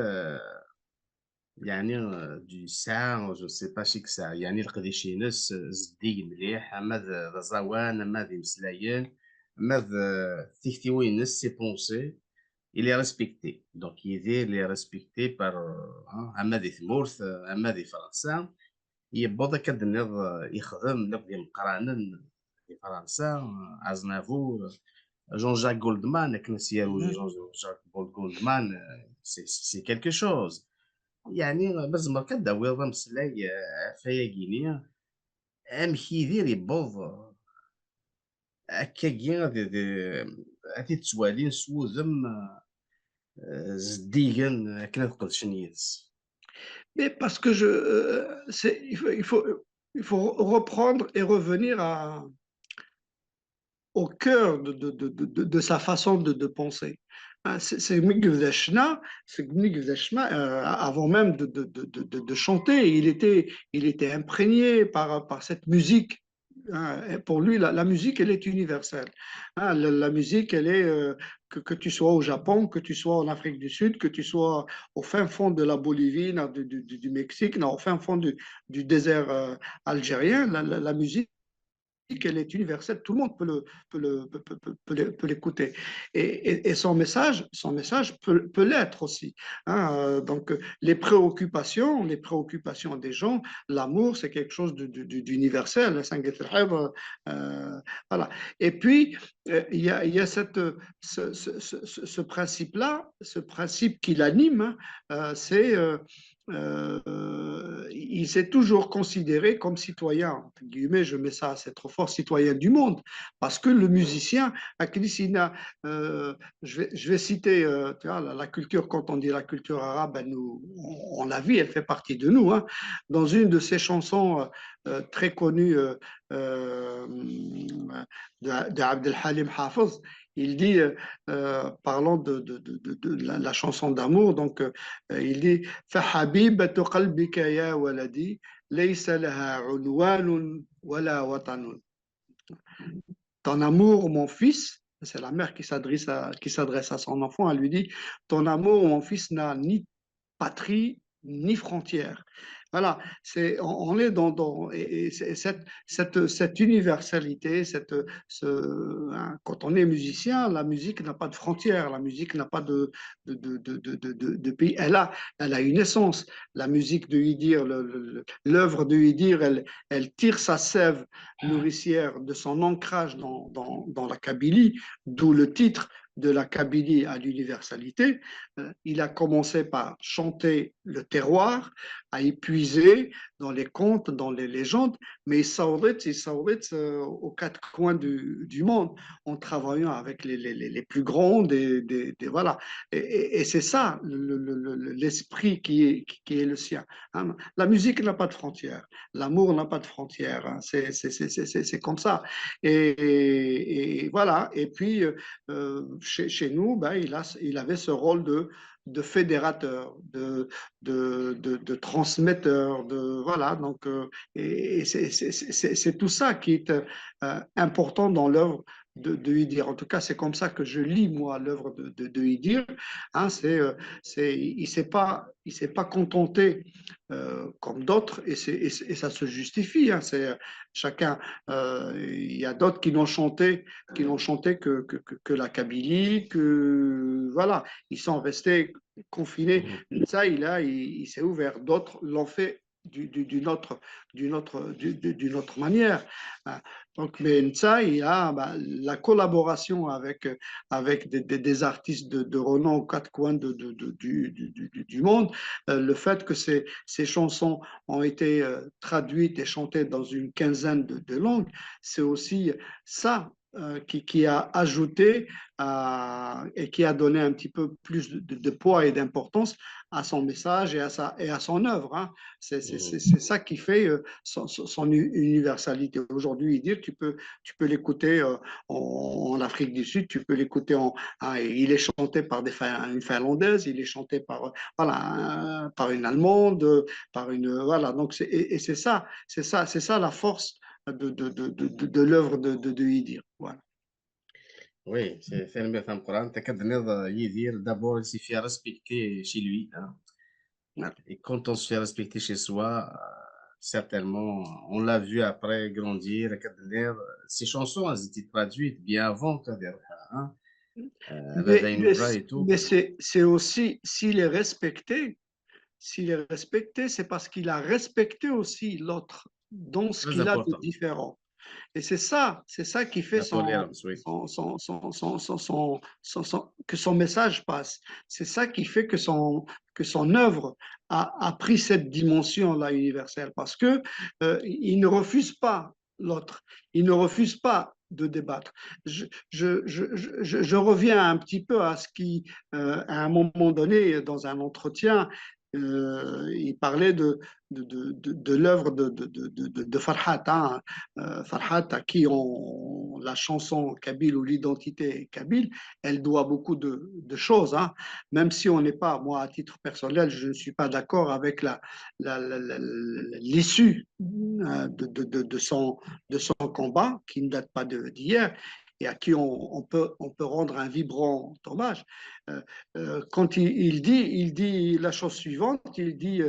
Speaker 1: يعني دو ساعة جو سي با شيك ساعة يعني القديش ينس زديق مليح اما ذا زوان اما ذي مسلايين اما ذا تيكتيو ينس سي بونسي il est respecté donc يدير il est respecté par اما ذي ثمورث اما ذي فرنسا يبوض كدنيض يخدم نبغي مقرانن في فرنسا ازنافور جون جاك جولدمان كنسيالو جون جاك جولدمان سي كيلكو شوز يعني بزمر كداوي مسلاي فيا كينيا ام كيدير يبوض هكاكي غادي تسوالين سوذم زديقن كنا تقدش نيدس.
Speaker 2: Mais parce que il faut reprendre et revenir au cœur de sa façon de penser. C'est avant même de chanter, il était imprégné par cette musique. Pour lui, la musique, elle est universelle. La musique, elle est, que tu sois au Japon, que tu sois en Afrique du Sud, que tu sois au fin fond de la Bolivie, du Mexique, au fin fond du désert algérien, la musique, elle est universelle, tout le monde peut l'écouter. Et son message peut l'être aussi. Hein. Donc, les préoccupations des gens, l'amour, c'est quelque chose d'universel. Voilà. Et puis, il y a ce principe-là, ce principe qui l'anime, c'est il s'est toujours considéré comme citoyen, entre guillemets, je mets ça, c'est trop fort, citoyen du monde, parce que le musicien, je vais citer, tu vois, la culture, quand on dit la culture arabe, on la vit, elle fait partie de nous. Hein. Dans une de ses chansons très connues d'Abd el-Halim Hafez, il dit, parlant de la chanson d'amour, donc il dit فحبيبة قلبك يا ولدي ليس لها عنوان ولا وطن. Ton amour, mon fils, c'est la mère qui s'adresse à son enfant, elle lui dit, ton amour, mon fils, n'a ni patrie ni frontière. Voilà, on est et cette universalité, quand on est musicien, la musique n'a pas de frontières, la musique n'a pas de pays. Elle a une essence. La musique de Idir, l'œuvre de Idir, elle tire sa sève nourricière de son ancrage dans la Kabylie, d'où le titre de la Kabylie à l'universalité. Il a commencé par chanter le terroir, à épuiser dans les contes, dans les légendes, mais il s'aurait aux quatre coins du monde en travaillant avec les plus grands voilà. Et c'est ça l'esprit qui est le sien. Hein. La musique n'a pas de frontières, l'amour n'a pas de frontières. Hein. C'est comme ça. Et voilà. Et puis chez nous, ben, il avait ce rôle de fédérateur, de transmetteur, voilà. Donc, et c'est tout ça qui est important dans l'œuvre de Idir. En tout cas, c'est comme ça que je lis moi l'œuvre de Idir. Hein, il s'est pas contenté comme d'autres et ça se justifie. Hein, chacun. Il y a d'autres qui n'ont chanté que la Kabylie, que voilà, ils sont restés confinés.
Speaker 1: Mhm.
Speaker 2: Ça, il s'est ouvert. D'autres l'ont fait d'une autre manière. Donc, mais Nsa, il a la collaboration avec des artistes de renom aux quatre coins du monde, le fait que ces chansons ont été traduites et chantées dans une quinzaine de langues, c'est aussi ça qui a ajouté et qui a donné un petit peu plus de poids et d'importance à son message et à son œuvre. Hein.
Speaker 1: Mhm.
Speaker 2: C'est ça qui fait son universalité. Aujourd'hui, dire tu peux l'écouter en Afrique du Sud, tu peux l'écouter il est chanté par une Finlandaise, il est chanté voilà, par une Allemande, par une voilà. Donc et c'est ça la force de l'œuvre de Idir. Voilà.
Speaker 1: Oui, c'est le مثل القرآن تكاد يدير d'abord il s'est fait respecter chez lui, hein. Et quand on se fait respecter chez soi, certainement, on l'a vu après grandir, ces chansons, elles étaient traduites bien avant Kader, hein.
Speaker 2: Mais,
Speaker 1: Vada
Speaker 2: mais,
Speaker 1: Inouva et tout.
Speaker 2: mais c'est aussi, s'il est respecté, c'est parce qu'il a respecté aussi l'autre dans ce
Speaker 1: Très
Speaker 2: qu'il a de
Speaker 1: important.
Speaker 2: différent. Et c'est ça qui fait
Speaker 1: La tolérance, oui.
Speaker 2: que son message passe. C'est ça qui fait que son œuvre a pris cette dimension-là universelle parce que il ne refuse pas l'autre, il ne refuse pas de débattre. Je reviens un petit peu à ce qui, à un moment donné, dans un entretien, il parlait de l'œuvre de Farhat, hein, Farhat, à qui la chanson kabyle ou l'identité kabyle, elle doit beaucoup de choses. Hein. Même si on n'est pas, moi, à titre personnel, je ne suis pas d'accord avec l'issue de son combat, qui ne date pas d'hier, et à qui on peut rendre un vibrant hommage. Quand il dit la chose suivante, il dit,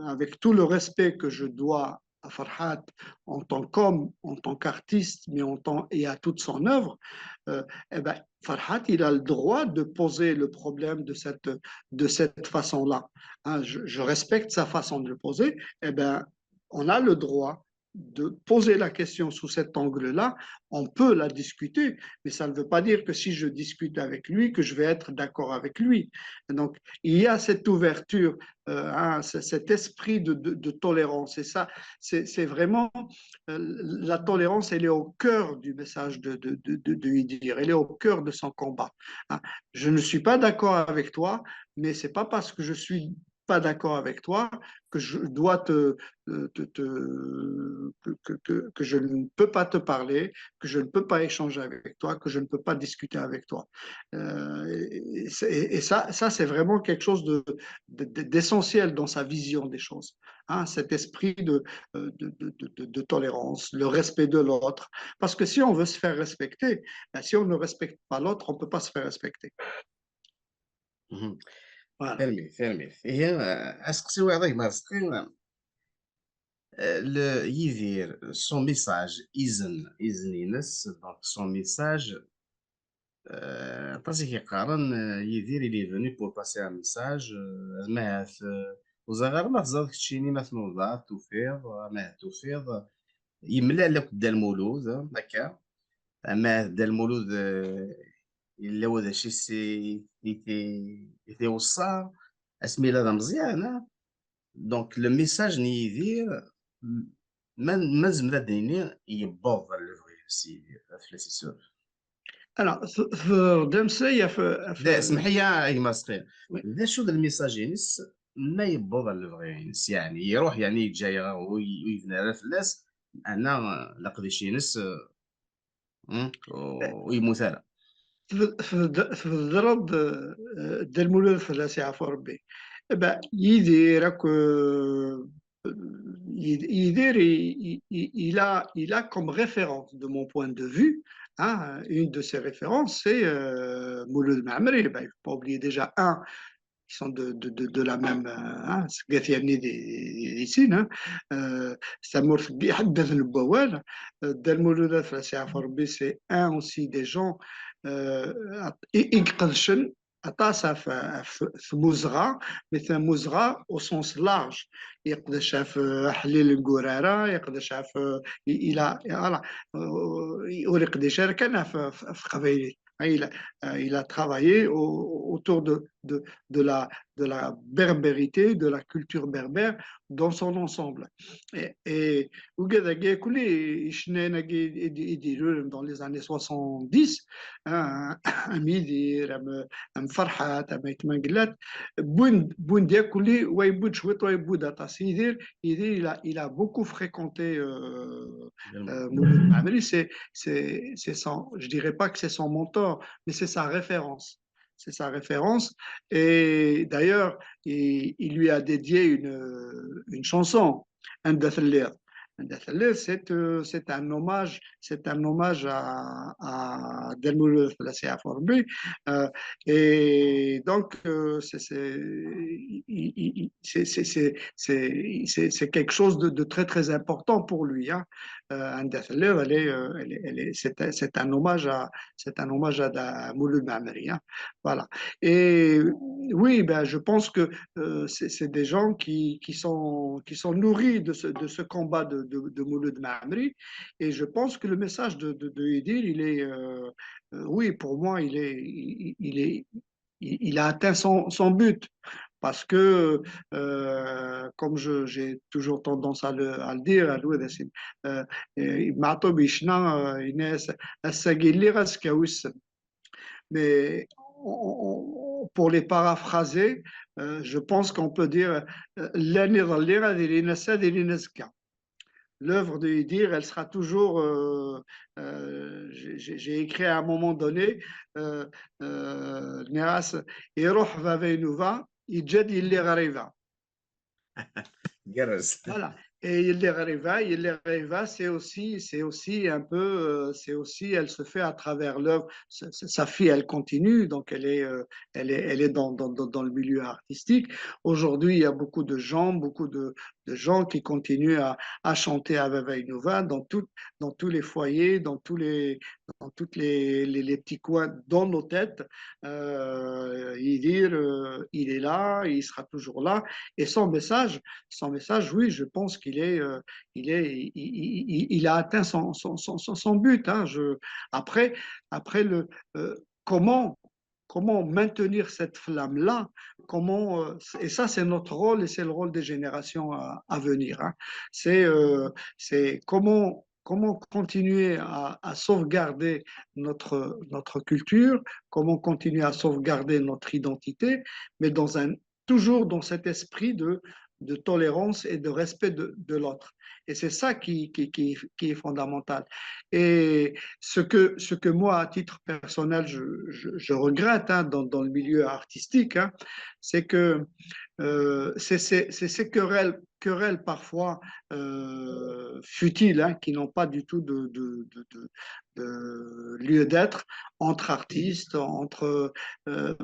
Speaker 2: avec tout le respect que je dois à Farhat en tant qu'homme, en tant qu'artiste, mais et à toute son œuvre, eh ben, Farhat, il a le droit de poser le problème de cette façon-là. Hein, je respecte sa façon de le poser. Eh ben, on a le droit de poser la question sous cet angle-là, on peut la discuter, mais ça ne veut pas dire que si je discute avec lui, que je vais être d'accord avec lui. Donc, il y a cette ouverture, cet esprit de tolérance, et ça, c'est vraiment, la tolérance, elle est au cœur du message de Idir, elle est au cœur de son combat. Hein. Je ne suis pas d'accord avec toi, mais c'est pas parce que je suis pas d'accord avec toi que je dois que je ne peux pas te parler, que je ne peux pas échanger avec toi, que je ne peux pas discuter avec toi. Et ça c'est vraiment quelque chose d'essentiel dans sa vision des choses. Hein, cet esprit de tolérance, le respect de l'autre. Parce que si on veut se faire respecter, ben, si on ne respecte pas l'autre, on ne peut pas se faire respecter.
Speaker 1: Mhm.
Speaker 2: Voilà.
Speaker 1: فهمت هي اسقسي واحد ما سقي يدير سون ميساج إذن ينس دونك سون ميساج باسي كيقارن يدير il est venu pour passer un message ماث وزغار ما تزاد كتشيني ما تنوض توفيض ماه توفيض يملا لك دا المولود هكا ماه دا المولود إلا هو داكشي يتيوصى اسميلا هذا مزيان دونك لو ميساج ني يدير ما زمرا ديني يبوظ لو سي فلاسيسور
Speaker 2: Alors, في دمسة يا
Speaker 1: لا اسمح لي يا ماسخير
Speaker 2: oui.
Speaker 1: ذا شو ذا الميساج ينس ما يبوظ لو ينس يعني يروح يعني يتجاي ويبنى على فلاس انا لقديش ينس ويموت على
Speaker 2: في الضرب ديال المولود الثلاثي عفوا ربي يدير يدير il a comme référence de mon point de vue hein, une de ses références c'est Mouloud Maamri. Il ne faut pas oublier déjà un qui sont de la même hein, ici Samour بيحدث البوال ديال المولود الثلاثي عفوا ربي c'est un aussi des gens يقدشن عطاسها في مزرعة مثل مزرعة au sens large يقدشها في حليل القرارة يقدشها في إلى يقدش كان في قبيلة il a travaillé autour de la berbérité, de la culture berbère dans son ensemble. Et dans les années 70, Amidir, Farhat, Amitmangilat, Bundia Kouli, Waibud Chouet, Waibud Atasidir, il a beaucoup fréquenté Mouloud Mamri. Je dirais pas que c'est son mentor, mais c'est sa référence. C'est sa référence. Et d'ailleurs, il lui a dédié une chanson, un Dathalir. C'est un hommage à Delmoul Flassia Forbi. Et donc, c'est quelque chose de très, très important pour lui. Hein. Un Dathalir, c'est un hommage à Mouloud Mamri. Hein. Voilà. Et oui, ben, je pense que c'est des gens qui sont nourris de ce combat de Mouloud Maamri. Et je pense que le message de Idir, il est, oui, pour moi, il a atteint son but. Parce que, comme j'ai toujours tendance à le dire, à Louis mais pour les paraphraser, je pense qu'on peut dire l'œuvre de Idir, elle sera toujours. J'ai écrit à un moment donné, Neras, Eroh Vaveinuva, Ijed Illerareva.
Speaker 1: جرس
Speaker 2: Voilà. Et il c'est aussi un peu, c'est aussi, elle se fait à travers l'œuvre. Sa fille, elle continue, donc elle est dans le milieu artistique. Aujourd'hui, il y a beaucoup de gens qui continuent à chanter à Vava Innova dans tous les foyers, dans toutes les petits coins, dans nos têtes. Il est là, il sera toujours là. Et son message, oui, je pense il a atteint son but. Hein. Après comment maintenir cette flamme-là, et ça c'est notre rôle et c'est le rôle des générations à venir. Hein. C'est comment continuer à sauvegarder notre culture, comment continuer à sauvegarder notre identité, mais toujours dans cet esprit de tolérance et de respect de l'autre. Et c'est ça qui est fondamental. Et ce que moi, à titre personnel, je regrette hein, dans le milieu artistique, hein, c'est que c'est ces querelles parfois futiles, hein, qui n'ont pas du tout de lieu d'être entre artistes,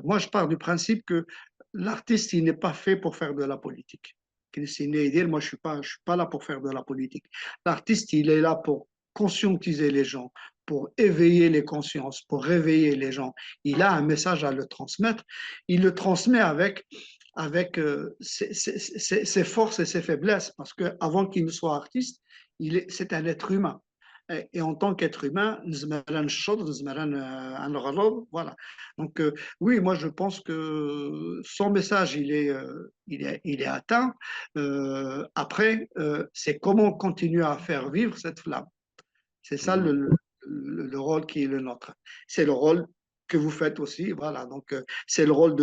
Speaker 2: moi je pars du principe que l'artiste, il n'est pas fait pour faire de la politique. Moi, je suis pas là pour faire de la politique. L'artiste, il est là pour conscientiser les gens, pour éveiller les consciences, pour réveiller les gens. Il a un message à le transmettre. Il le transmet avec ses forces et ses faiblesses, parce qu'avant qu'il ne soit artiste, c'est un être humain. Et en tant qu'être humain, voilà. Donc, oui, moi, je pense que son message, il est atteint. Après, c'est comment continuer à faire vivre cette flamme. C'est ça le rôle qui est le nôtre. C'est le rôle que vous faites aussi. Voilà. Donc, c'est le rôle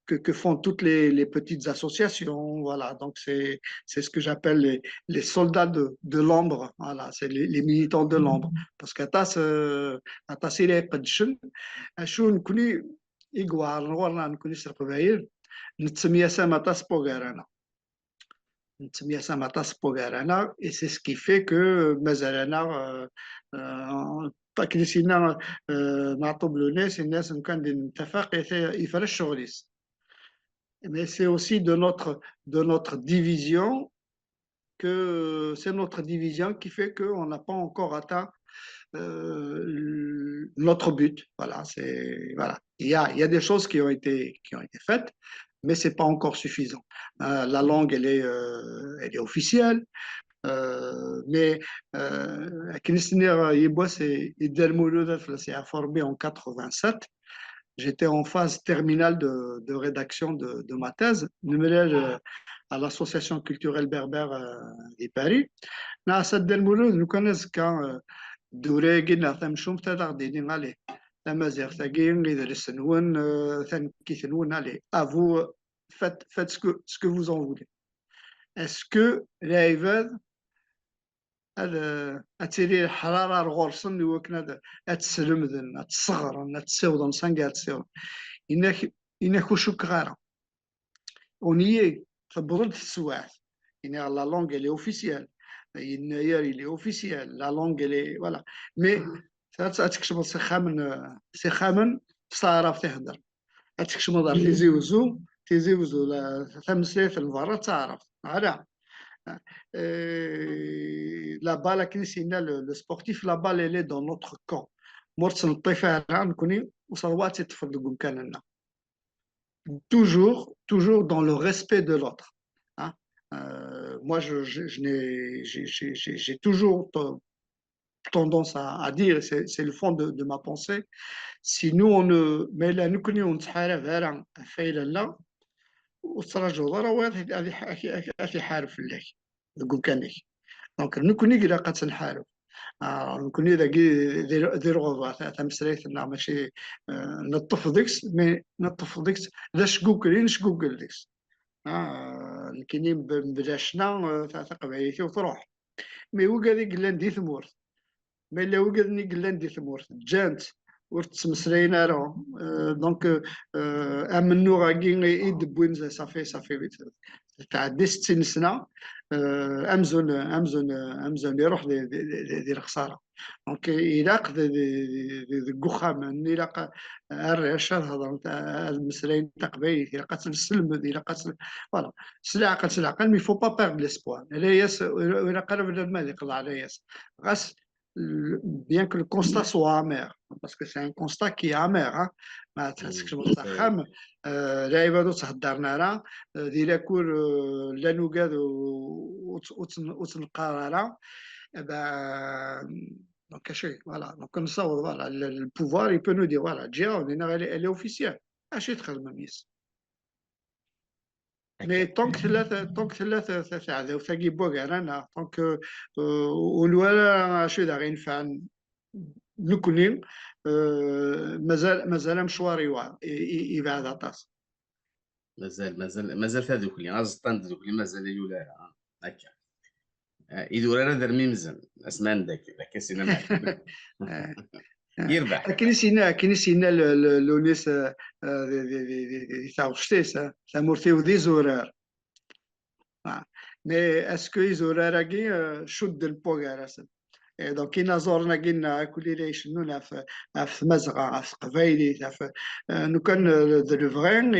Speaker 2: que font toutes les petites associations. Voilà. Donc, c'est ce que j'appelle les soldats de l'ombre. Voilà. C'est les militants de l'ombre. Parce qu'à ta série, شو نكوني إيغوار نورنا نكوني سرقبايل نتسمية سامة سبوغارانا نتسمية سامة سبوغارانا et c'est ce qui fait que مازالنا كنسينا نعطب الناس كان نتفق يفرش شغليس. Mais c'est aussi de notre division que c'est notre division qui fait qu'on n'a pas encore atteint notre but. Voilà, voilà. Il y a des choses qui ont été faites, mais c'est pas encore suffisant. La langue, elle est officielle, mais Kinesiner Yebois c'est formé en 87. J'étais en phase terminale de rédaction de ma thèse, à l'association culturelle berbère de Paris. Nous connaissons quand دوراقين ثمشوم تدغدين عليه تمازيغ ثاقين غير السنون ثان كيثنون عليه افو faites ce que vous en voulez. Est-ce que العباد اتيري الحراره الغرسن اللي وكنا اتسلمذن تصغرن اتساودن سانكا تساود انك شك غاره اونيي تبرد السواعث ان لا لونغ اللي اوفيسيال il est officiel, la langue, elle est. Voilà. Mais, تكشف سخامن صارف تهدر تكشف مدار تيزيوزو ثمسيف المباراة تعرف على la balle le sportif la balle elle est dans notre camp مرسل الطيفة نكوني وصلوات يتفرقوا كاننا toujours dans le respect de l'autre. Moi, j'ai toujours tendance à dire, c'est le fond de ma pensée, si nous, on ne. Mais là, nous connaissons un fait là, وتراجعوا ضرورات في حارب في الليل نقول كانك دونك نكوني قلا قد نحارب نكوني ذي رغبات تم سريتنا ماشي نطف ديكس مي نطف ديكس لاش جوجل جوجل ديكس الكينيم بلاشنا تقبعيتي وتروح مي وقادي قلان دي ثمورت مي لا وقادني قلان دي ثمورت جانت ورتسمسرينا راه دونك امنو غاكي يدبوين صافي تاع 60 سنه امزون يروح ديال الخساره دونك يلاق الكخام يلاق الريش هضر المسرين تقبيل يلاق السلم يلاق فوالا سلعه سلعه مي فو با بيرد ليسبوار الياس ولا قرب المال يقضى على ياس غاس bien que le constat soit amer, parce que c'est un constat qui est amer. لعيبه تهدرنا راه ديال كور لا نوكاد وتنقرا donc caché voilà donc comme ça voilà le pouvoir il peut nous dire voilà déjà elle est officielle اش يتخدم ميس مي طونك ثلاثه ساعات وثاقي بوغارانا طونك والولا شو دا غينفع نكوني مازال مشوار يبعد عطاس
Speaker 1: مازال في هذوك اللي غازطان هذوك اللي مازال يولا هكا إذا راه دار ميمزن اسمان داك سينا معك يربح
Speaker 2: كنسينا لونيس تاع شتيس تامورتيو دي زورار مي اسكو يزورار كي شد البوغار دونك كينا زورنا قلنا كل لي شنونا في مزغه في قبايلي في نو كان ذا لوفغين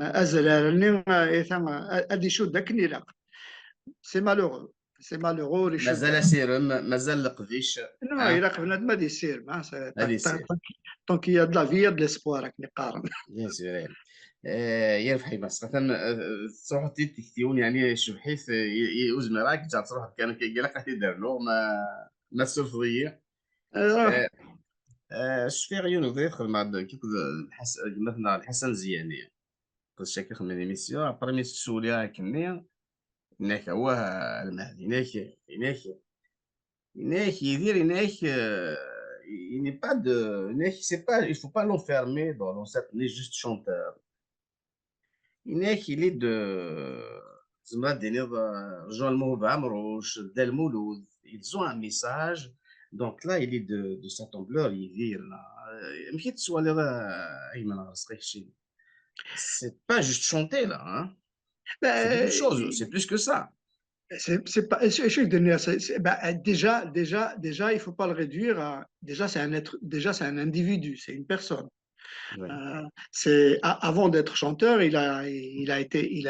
Speaker 2: ازرارني ادي شو داكني لا سي مالوغو لي شو
Speaker 1: مازال سيرم، مازال القديش.
Speaker 2: نو الى بنادم غادي يسير ما
Speaker 1: غادي يسير.
Speaker 2: طونك يا د لا في د ليسبوار راك نقارن
Speaker 1: بيان سور. يا ربحي مسخة تروحوا تكتيون يعني شبحيث يوز مراك تروح كان كيقلق يدير له ما السلفضية. شفي غيون وذي يدخل مع كيف مثلا الحسن زياني قد شاكي خدمة ديميسيون ابري مي تسولي كني هناك هو المهدي هناك يدير هناك il n'est pas de c'est pas il faut pas l'enfermer dans cette n'est juste chanteur. هناك il est de زعما دينيض رجال الموهبة عمروش دا المولود ils ont un message donc là il est de cette ampleur يدير ماشي تسوالي ايمن راسك شي c'est pas juste chanter là hein. C'est beaucoup de choses, c'est plus que ça.
Speaker 2: C'est pas, déjà, il faut pas le réduire à, déjà c'est un individu, c'est une personne.
Speaker 1: Ouais.
Speaker 2: Avant d'être chanteur, il a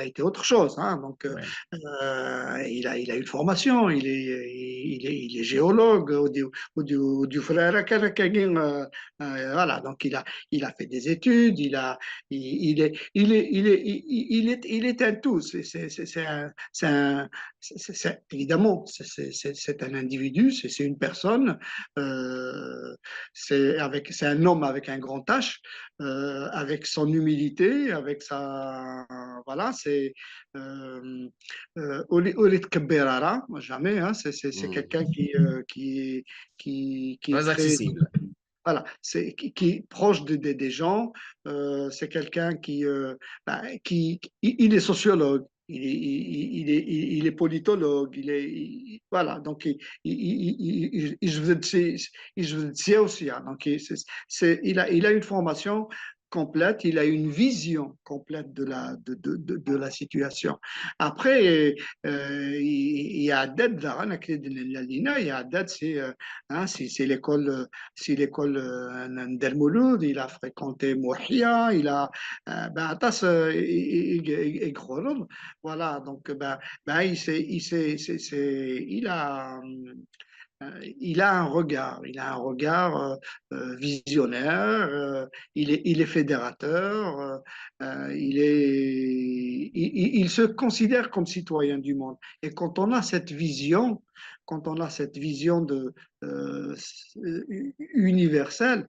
Speaker 2: été autre chose. Hein, donc,
Speaker 1: Ouais.
Speaker 2: il a une formation. Il est géologue du frère Karakin. Voilà. Donc, il a fait des études. Il est un tout. Évidemment, c'est un individu. C'est une personne. C'est un homme avec un grand H. Avec son humilité, avec sa. Voilà, c'est. Olit Kberara, jamais, hein, c'est quelqu'un qui est
Speaker 1: Très
Speaker 2: très.
Speaker 1: accessible.
Speaker 2: Voilà, qui est proche des gens. C'est quelqu'un il est sociologue. Il est politologue, voilà, donc il aussi, hein, donc il a une formation complète, il a une vision complète de la situation. Après, il y a Haddad, il y a Haddad, c'est l'école, Ndermouloud, il a fréquenté Mouhia, il a, voilà, donc il a un regard visionnaire, il est fédérateur, il se considère comme citoyen du monde. Et quand on a cette vision, universelle,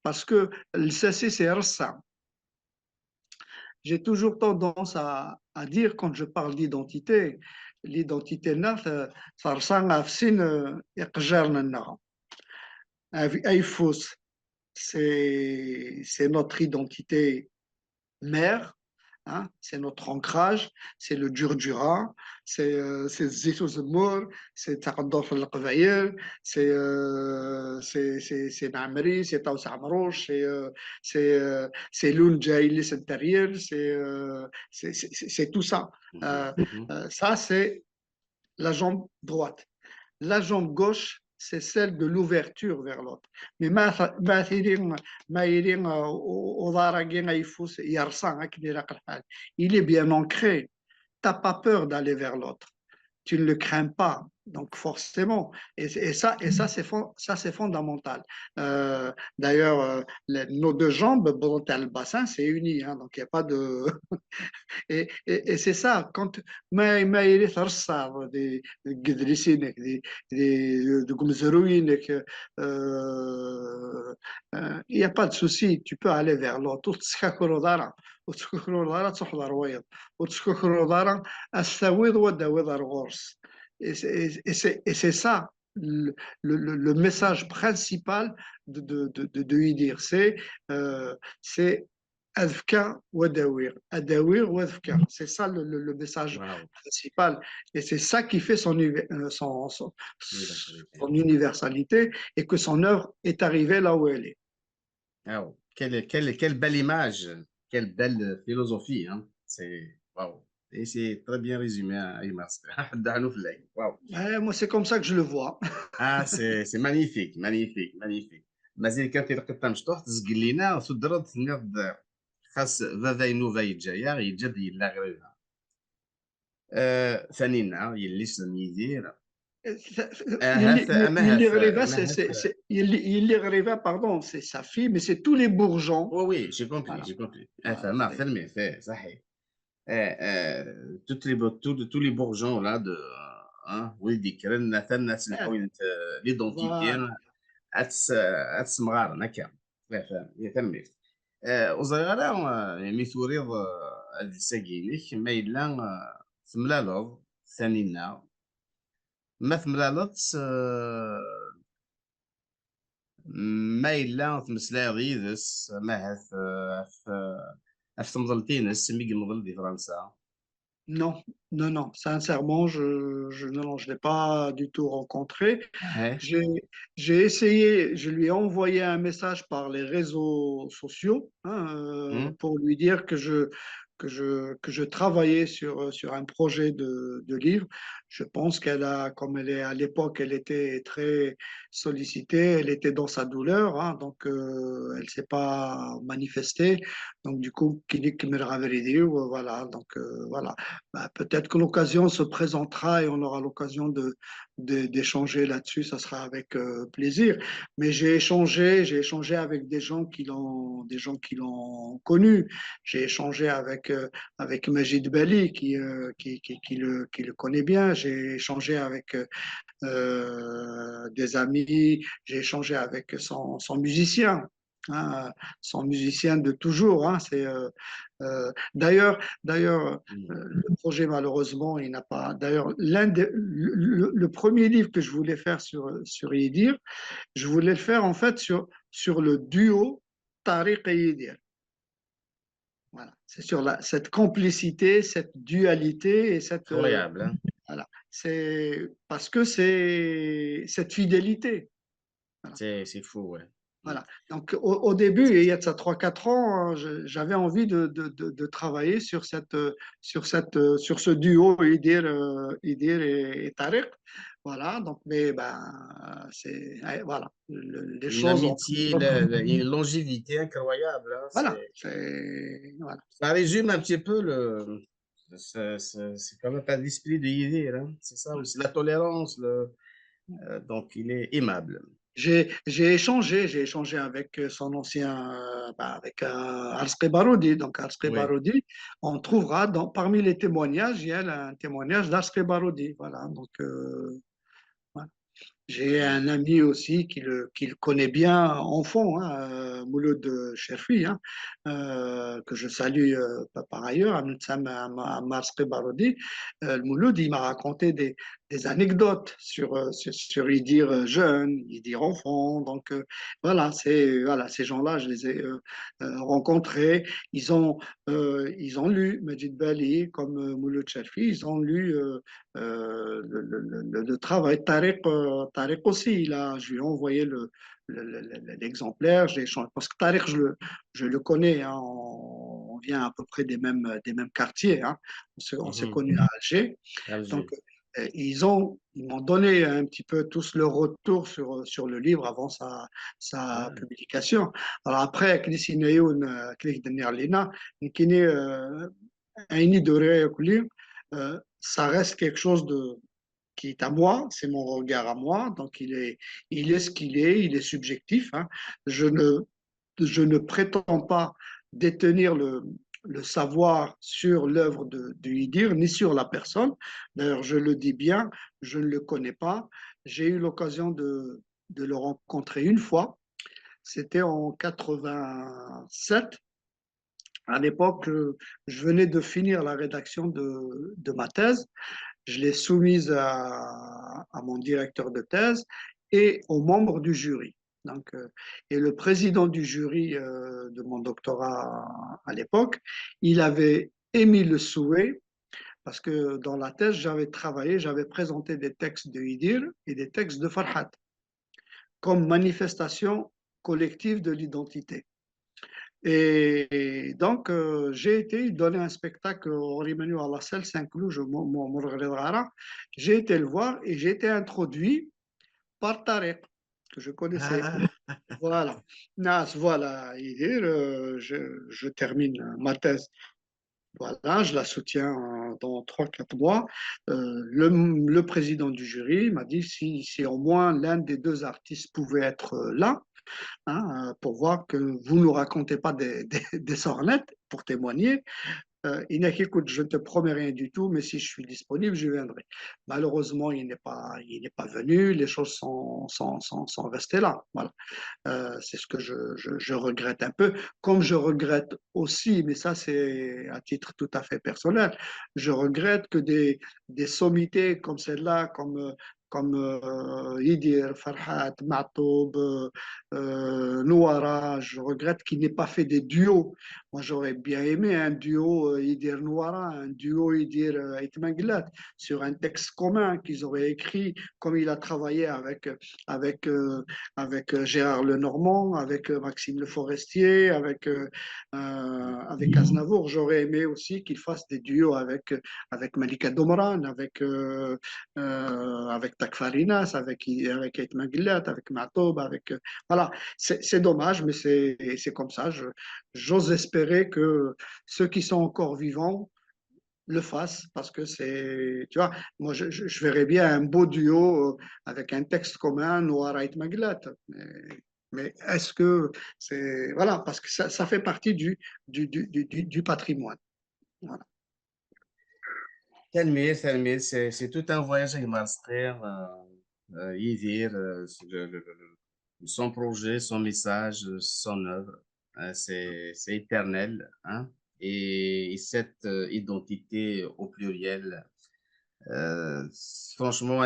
Speaker 2: parce que le CC c'est RSA. J'ai toujours tendance à dire quand je parle d'identité, l'identité ça ressemble à c'est notre identité mère, hein, c'est notre ancrage, c'est le Djurdjura, c'est Zito Zemmour, c'est Taqaddof al-Qavaïr, c'est Mamri, c'est Taous Amrouch, c'est Loun Jaïlis intérieur, c'est tout ça. Ça, c'est la jambe droite. La jambe gauche, c'est celle de l'ouverture vers l'autre. Mais il est bien ancré. Tu n'as pas peur d'aller vers l'autre. Tu ne le crains pas. Donc forcément, et ça c'est fondamental. D'ailleurs, nos deux jambes, le bassin, c'est uni, hein, donc il n'y a pas de. Et c'est ça, quand il est des Gidrisinek, des Gumzerouinek, il n'y a pas de souci, tu peux aller vers l'autre. Et c'est ça le message principal de Idir, c'est Advka ou Adawir. Adawir ou Advka. C'est ça le message principal. Et c'est ça qui fait son universalité et que son œuvre est arrivée là où elle est.
Speaker 1: Wow. Quelle belle image, quelle belle philosophie. Hein. C'est waouh. Et c'est très bien résumé, hein, Aymar. Dahnou في العين. Waouh.
Speaker 2: Ouais, moi, c'est comme ça que je le vois.
Speaker 1: Ah, c'est magnifique, magnifique, magnifique. مازال كان تلقى مشطوح تزق لينا وتدرد تنيض خاص فافا ينوفا يتجايا يتجد يلا غيرها. ثانينا يليش يدير. هاث أما هاث أما هاث.
Speaker 2: Il y arriva, pardon, c'est sa fille, mais c'est tous les bourgeons.
Speaker 1: Oui, oui, j'ai compris,
Speaker 2: Voilà,
Speaker 1: j'ai compris.
Speaker 2: voilà,
Speaker 1: فما فيلمي فيه صحيح. tous les bourgeons là de ولدي كرن الناس الحوين ليدونتيتي
Speaker 2: voilà.
Speaker 1: أتسمغار هكا. فاهم تميت. وصغيرة يعني توريض هاد الساكينيك ما إلا تملالض ثانينا ما تملالضش ما إلا تمسلايض يدس ما هاث تمضلتينس مي يمضل دي فرنسا.
Speaker 2: Non, non, non, sincèrement, non, je l'ai pas du tout rencontré.
Speaker 1: أها.
Speaker 2: J'ai, j'ai essayé, je lui ai envoyé un message par les réseaux sociaux, hein,
Speaker 1: إمم.
Speaker 2: pour lui dire que je travaillais sur un projet de livre. Je pense qu'elle a, comme elle est à l'époque, elle était très sollicitée, elle était dans sa douleur, hein, donc elle s'est pas manifestée. Donc du coup, voilà, donc voilà. Bah, peut-être que l'occasion se présentera et on aura l'occasion d'échanger là-dessus, ça sera avec plaisir. Mais j'ai échangé avec des gens qui l'ont connu. J'ai échangé avec Majid Bali qui le connaît bien. J'ai échangé avec des amis. J'ai échangé avec son musicien. Hein, son musicien de toujours. Hein, c'est d'ailleurs,
Speaker 1: إمم.
Speaker 2: le projet malheureusement il n'a pas. D'ailleurs, le premier livre que je voulais faire sur Yidir, je voulais le faire en fait sur le duo Tariq et Yidir. Voilà, c'est sur cette complicité, cette dualité et cette
Speaker 1: Incroyable, hein?
Speaker 2: voilà, c'est parce que c'est cette fidélité. Voilà.
Speaker 1: C'est fou, ouais. Mmh.
Speaker 2: Voilà. Donc, au début, il y a de ça 3-4 ans, j'avais envie de travailler sur ce duo Idir et Tariq. Voilà. Donc, mais voilà, les
Speaker 1: Une
Speaker 2: choses ont.
Speaker 1: amitié, une longévité incroyable, hein?
Speaker 2: Voilà. Voilà.
Speaker 1: Ça résume un petit peu c'est quand même pas l'esprit de Yédir, hein? C'est ça aussi, la tolérance, donc il est aimable.
Speaker 2: J'ai échangé avec son ancien, avec Arsqi Baroudi. Donc, Arsqi
Speaker 1: Oui.
Speaker 2: Baroudi, on trouvera parmi les témoignages, il y a un témoignage d'Arsqi Baroudi. Voilà. Donc, voilà. J'ai
Speaker 1: Mmh.
Speaker 2: un ami aussi qui le connaît bien en fond, hein, Mouloud Cherfi, hein, que je salue par ailleurs, Arsqi Baroudi. Mouloud, il m'a raconté des anecdotes sur Idir jeune, Idir enfant. Donc voilà, ces gens-là, je les ai rencontrés. Ils ont lu Majid Bali comme Mouloud Cherfi, ils ont lu le travail. Tariq aussi, je lui ai envoyé l'exemplaire, j'ai échangé, parce que Tariq, je le connais, hein, on vient à peu près des mêmes quartiers, hein, on s'est
Speaker 1: Mmh.
Speaker 2: connus à Alger. Donc,
Speaker 1: Alger.
Speaker 2: ils m'ont donné un petit peu tous leur retour sur le livre avant sa
Speaker 1: Ouais.
Speaker 2: publication. Alors après, ça reste quelque chose qui est à moi, c'est mon regard à moi, donc il est ce qu'il est, il est subjectif. Hein. Je ne prétends pas détenir le savoir sur l'œuvre de Idir, ni sur la personne. D'ailleurs, je le dis bien, je ne le connais pas. J'ai eu l'occasion de le rencontrer une fois. C'était en 87. À l'époque, je venais de finir la rédaction de ma thèse. Je l'ai soumise à mon directeur de thèse et aux membres du jury. Donc, et le président du jury de mon doctorat à l'époque, il avait émis le souhait, parce que dans la thèse, j'avais présenté des textes de Idir et des textes de Farhat comme manifestation collective de l'identité. Et donc, j'ai été donner un spectacle au Rimanu à la salle Saint-Cloud, j'ai été le voir et j'ai été introduit par Tarek, que je connaissais.
Speaker 1: Ah,
Speaker 2: Voilà. Nas, voilà. Je termine ma thèse. Voilà, je la soutiens dans 3 4 mois. Le président du jury m'a dit si au moins l'un des deux artistes pouvait être là, hein, pour voir que vous ne nous racontez pas des sornettes pour témoigner. Inaki, écoute, je ne te promets rien du tout, mais si je suis disponible, je viendrai. Malheureusement, il n'est pas venu, les choses sont restées là. Voilà. C'est ce que je regrette un peu, comme je regrette aussi, mais ça c'est à titre tout à fait personnel, je regrette que des sommités comme celle-là, comme Idir, Farhat, Matoub, Nouara, je regrette qu'il n'ait pas fait des duos. Moi j'aurais bien aimé un duo Idir Nouara, un duo Idir Aitmanglat, sur un texte commun qu'ils auraient écrit, comme il a travaillé avec avec Gérard Lenormand, avec Maxime Le Forestier, avec Aznavour. J'aurais aimé aussi qu'il fasse des duos avec Malika Domran, avec Takfarinas, avec Ait Magillat, avec Matoub, voilà, c'est dommage, mais c'est comme ça. J'ose espérer que ceux qui sont encore vivants le fassent parce que c'est, tu vois, moi je verrais bien un beau duo avec un texte commun, Noir et Maglat. Mais est-ce que c'est. Voilà, parce que ça fait partie du patrimoine. Voilà.
Speaker 1: تلميذ c'est tout un voyage avec Master Yizir, son projet, son message, son œuvre, c'est éternel, hein, et cette identité au pluriel, euh, franchement,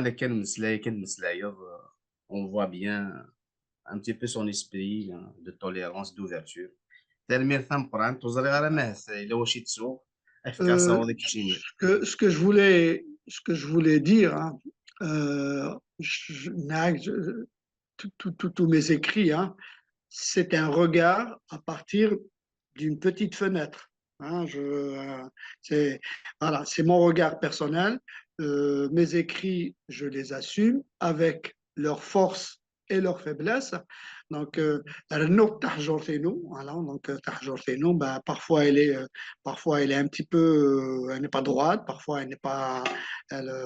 Speaker 1: on voit bien un petit peu son esprit hein, de tolérance, d'ouverture. تلميذ ثمقران توزري على مهس إلا واش يتسوق أفكار صوالي كتشيني.
Speaker 2: Ce que je voulais dire, hein, tous mes écrits, hein, c'est un regard à partir d'une petite fenêtre. Hein, c'est voilà, c'est mon regard personnel. Mes écrits, je les assume avec leurs forces et leurs faiblesses. Donc, voilà, donc bah, parfois elle est un petit peu, elle n'est pas droite, parfois elle n'est pas,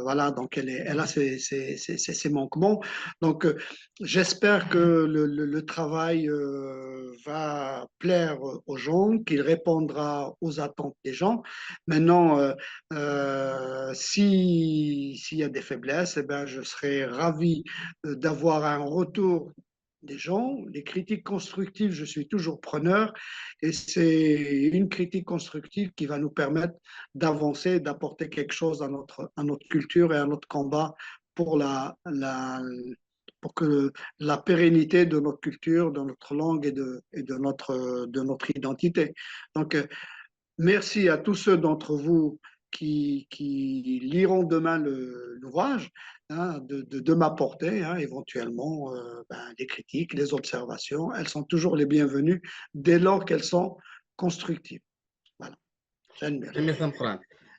Speaker 2: voilà, donc elle a ses manquements. Donc, j'espère que le travail va plaire aux gens, qu'il répondra aux attentes des gens. Maintenant, s'il y a des faiblesses, eh ben, je serai ravi d'avoir un retour des gens. Les critiques constructives, je suis toujours preneur et c'est une critique constructive qui va nous permettre d'avancer, d'apporter quelque chose à notre culture et à notre combat pour pour que la pérennité de notre culture, de notre langue et de notre identité. Donc, merci à tous ceux d'entre vous qui liront demain l'ouvrage, hein, de m'apporter hein, éventuellement ben, des critiques, des observations. Elles sont toujours les bienvenues dès lors qu'elles sont constructives. Voilà. J'admire.
Speaker 1: تلميذ ثمقران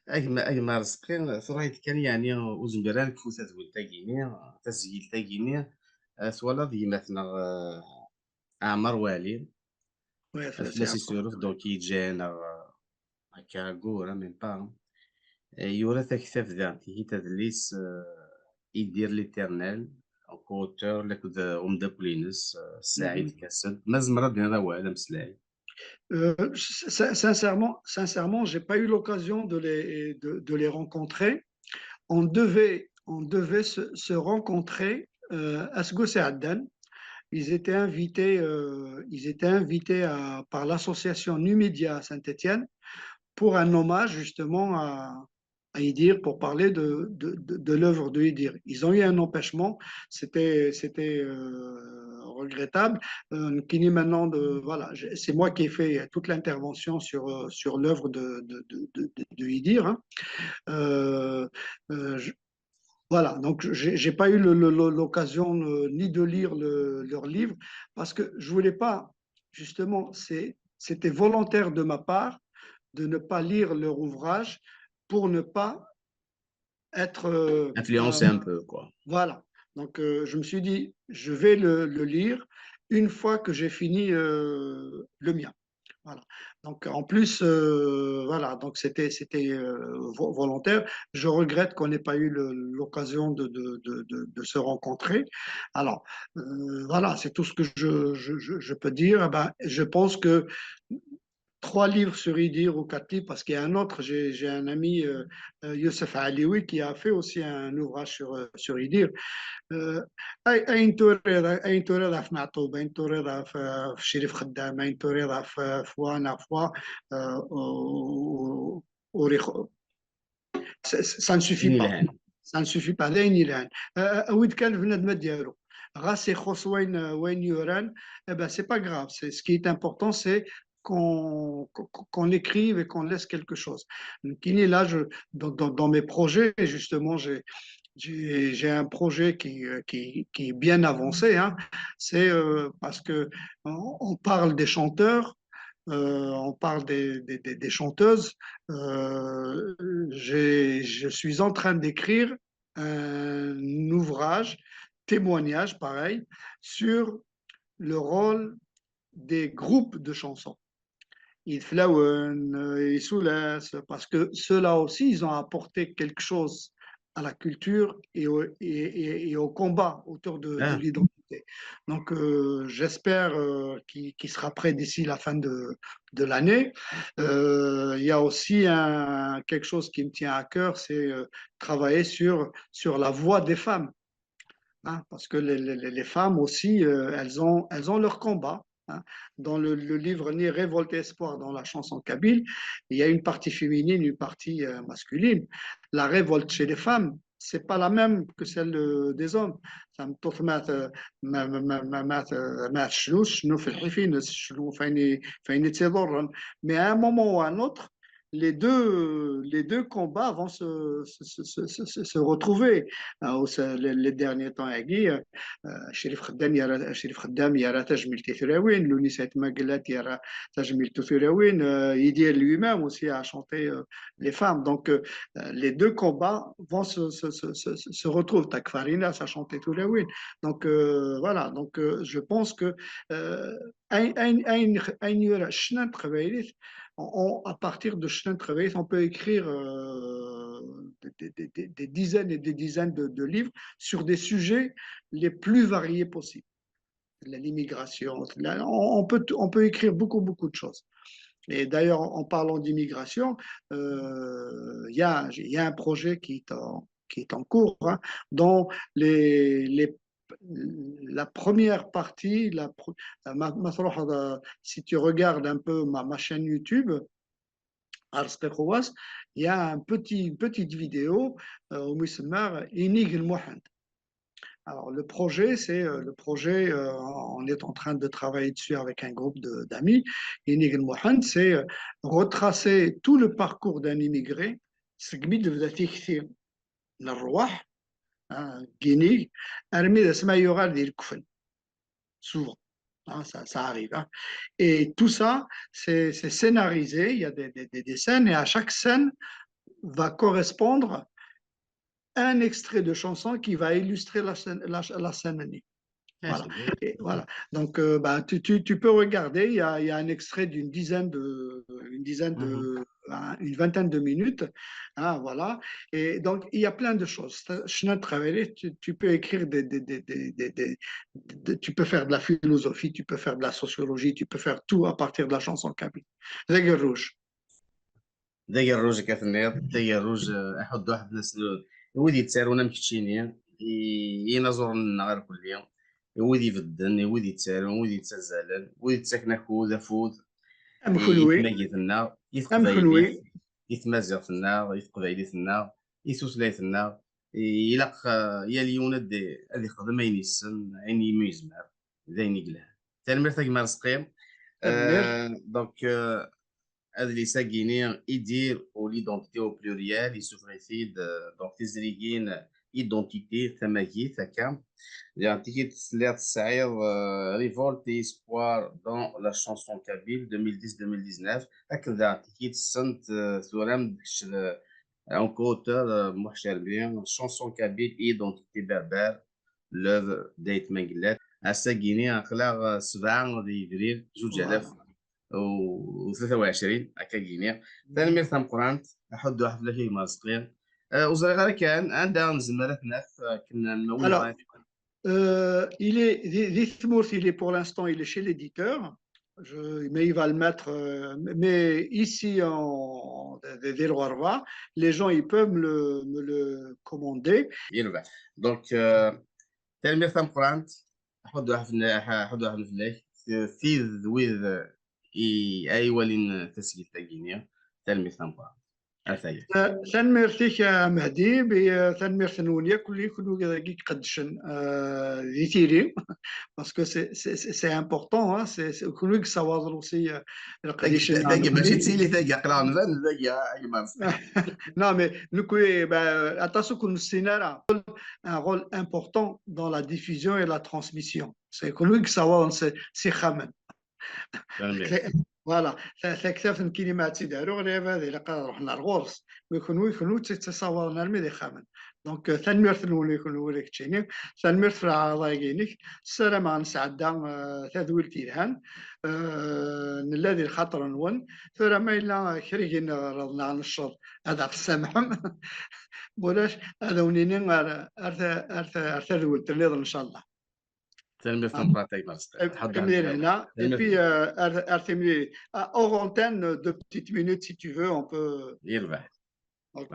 Speaker 1: أجمع رزقي صراحة كان يعني وزنبران كفوسات ولتاكيني تسجيل تاكيني سوالا ديماتنا أعمار والي
Speaker 2: Ouais, c'est
Speaker 1: فلاسي
Speaker 2: important.
Speaker 1: سورف دونك يجانا هكا كورا ميم با يورا كتاب ذا هي تدليس يدير ليترنال كوتور لك ومدا بولينس سعيد
Speaker 2: Mhm.
Speaker 1: كاسد ما زمرا دينا والو مسلاي.
Speaker 2: Sincèrement, j'ai pas eu l'occasion de les rencontrer. On devait se rencontrer à Sgos et Addan. Ils étaient invités par l'association Numidia à Saint-Étienne pour un hommage justement à Idir, pour parler de l'œuvre de Idir. Ils ont eu un empêchement, c'était regrettable. Kini maintenant, voilà, c'est moi qui ai fait toute l'intervention sur l'œuvre de Idir. Hein. Euh, je, voilà, donc j'ai pas eu l'occasion ni de lire leur livre parce que je voulais pas, justement, c'est c'était volontaire de ma part de ne pas lire leur ouvrage pour ne pas être
Speaker 1: Influencer un peu, quoi.
Speaker 2: voilà. Donc, je me suis dit, je vais le lire une fois que j'ai fini le mien. Voilà. Donc, en plus, voilà, donc c'était volontaire. Je regrette qu'on n'ait pas eu l'occasion de se rencontrer. Alors, voilà, c'est tout ce que je peux dire. Eh ben, je pense que 3 livres sur Idir ou 4 livres, parce qu'il y a un autre, j'ai un ami, Youssef Alioui, qui a fait aussi un ouvrage sur Idir. أين تريد في معطوبة، أين تريد في شريف خدام، أين تريد في فوانا فوا وريخ. Ça ne suffit
Speaker 1: Ni
Speaker 2: pas.
Speaker 1: لهان.
Speaker 2: Ça ne suffit pas. لين يلان وين كان البنادم ديالو غاس يخص وين يوران. Eh ben, c'est pas grave. Ce qui est important, c'est qu'on écrive et qu'on laisse quelque chose. Kini, là, dans mes projets, justement, j'ai un projet qui est bien avancé. Hein. C'est parce que on parle des chanteurs, on parle des chanteuses. Je suis en train d'écrire un ouvrage, témoignage pareil, sur le rôle des groupes de chansons. Parce que ceux-là aussi, ils ont apporté quelque chose à la culture et au combat autour de
Speaker 1: Ah,
Speaker 2: l'identité. Donc, j'espère qu'il sera prêt d'ici la fin de l'année. Il y a aussi quelque chose qui me tient à cœur, c'est travailler sur la voix des femmes. Hein, parce que les femmes aussi, elles ont leur combat. Hein. Dans le livre Ni révolte espoir, dans la chanson kabyle, il y a une partie féminine, une partie masculine. La révolte chez les femmes, c'est pas la même que celle des hommes. Mais à un moment ou à un autre, les deux combats vont se retrouver. Les derniers temps, شريف خدام يرى تجميل تثراوين لونيسات ماقلات يرى تجميل تثراوين يدير lui-même aussi à chanter les femmes. Donc, les deux combats vont se retrouver. Takfarina, ça chantait Turawin. Donc, voilà. Donc, je pense que à partir de Chenin Travail, on peut écrire des dizaines et des dizaines de livres sur des sujets les plus variés possibles. L'immigration, on peut écrire beaucoup, beaucoup de choses. Et d'ailleurs, en parlant d'immigration, y a un projet qui est en cours, hein, dont la première partie, si tu regardes un peu ma chaîne YouTube, il y a une petite vidéo au Musmar Inig Mohand. Alors, le projet, on est en train de travailler dessus avec un groupe d'amis. Inig Mohand, c'est retracer tout le parcours d'un immigré. Guinée, souvent. Hein, ça arrive. Hein. Et tout ça, c'est scénarisé. Il y a des scènes et à chaque scène va correspondre un extrait de chanson qui va illustrer la scène. Voilà.
Speaker 1: c'est bien.
Speaker 2: Et voilà. Donc, bah, tu peux regarder. Il y a un extrait
Speaker 1: Mhm.
Speaker 2: une vingtaine de minutes. Hein, voilà. Et donc, il y a plein de choses. Tu peux écrire tu peux faire de la philosophie, tu peux faire de la sociologie, tu peux faire tout à partir de la chanson kabyle. Règle rouge.
Speaker 1: داير الروج كثنيط داير الروج احد واحد الناس ودي تسارونا مكتشيني ينظر لنا غير كل يوم ودي يفدن ودي تسارون ودي تسزالن ودي تسكن كوذا فوذ
Speaker 2: مخلوي
Speaker 1: يتماجثنا يتقبايليث
Speaker 2: مخلوي
Speaker 1: يتمازغثنا يتقبايليثنا يسوسلايثنا يلاق يا ليونا دي هذه خدمة ينسن عيني ميزمر داين يقلها تنمر تاك سقيم
Speaker 2: تنمر
Speaker 1: دونك هذا ساكيني يدير وليدونتيتي او بلوريال يسوفريفيد دونك تزريكين ايدونتيتي ثماجي ثكا يعني تيجي تسليات السعير ريفولت اي اسبوار دون لا شانسون كابيل 2010 2019 هكذا تيجي تسنت ثورام داكش اون كوتور محترفين شانسون كابيل ايدونتيتي بربر لوف دايت مانقلات هسا كيني اخلاق 7 ابريل 2023 هكا كينيا ثاني مير ثم قرانت احد واحد فلاكي ماسقين وزري غير كان عندها نزمرات ناس كنا المول
Speaker 2: Alors,
Speaker 1: غايت
Speaker 2: il est, Dithmurth, il est pour l'instant, il est chez l'éditeur, mais il va le mettre. Mais ici, dès le Roi, les gens, ils peuvent me le commander.
Speaker 1: يربح دونك ثاني مير ثم قرانت احد واحد احد واحد فلاك في ويز اي ولين تسجيل تاكينيا ثاني مير ثم قرانت هاي
Speaker 2: تنمرتك مهدي تنمرت نونيا كل يكونوا كذا قدشن ذي تيري باسكو سي امبورطون سي كل يصور روسي القديش
Speaker 1: ثاقي ماشي تسيلي ثاقي قران فان ثاقي اي ماس
Speaker 2: non mais nous attention que nous sénat un rôle important dans la diffusion et la transmission c'est que nous savoir c'est khamen فوالا تكتف الكلمات داروا غير هذه الا رحنا الغرس ويكونوا تتصورنا المدي خامن دونك تنميرت الاول يكونوا لك تشيني تنميرت في العضايقينك السلام عن سعدا تذويل تيرهان الذي الخطر نون فرما الا كريجين رضنا عن الشر هذا في السمح بولاش هذا ونينين ارث ذويل تليض ان شاء الله
Speaker 1: تلميذ تمبراتي ماس
Speaker 2: Et puis, hors antenne, de petites minutes, si tu veux, on peut.
Speaker 1: يربح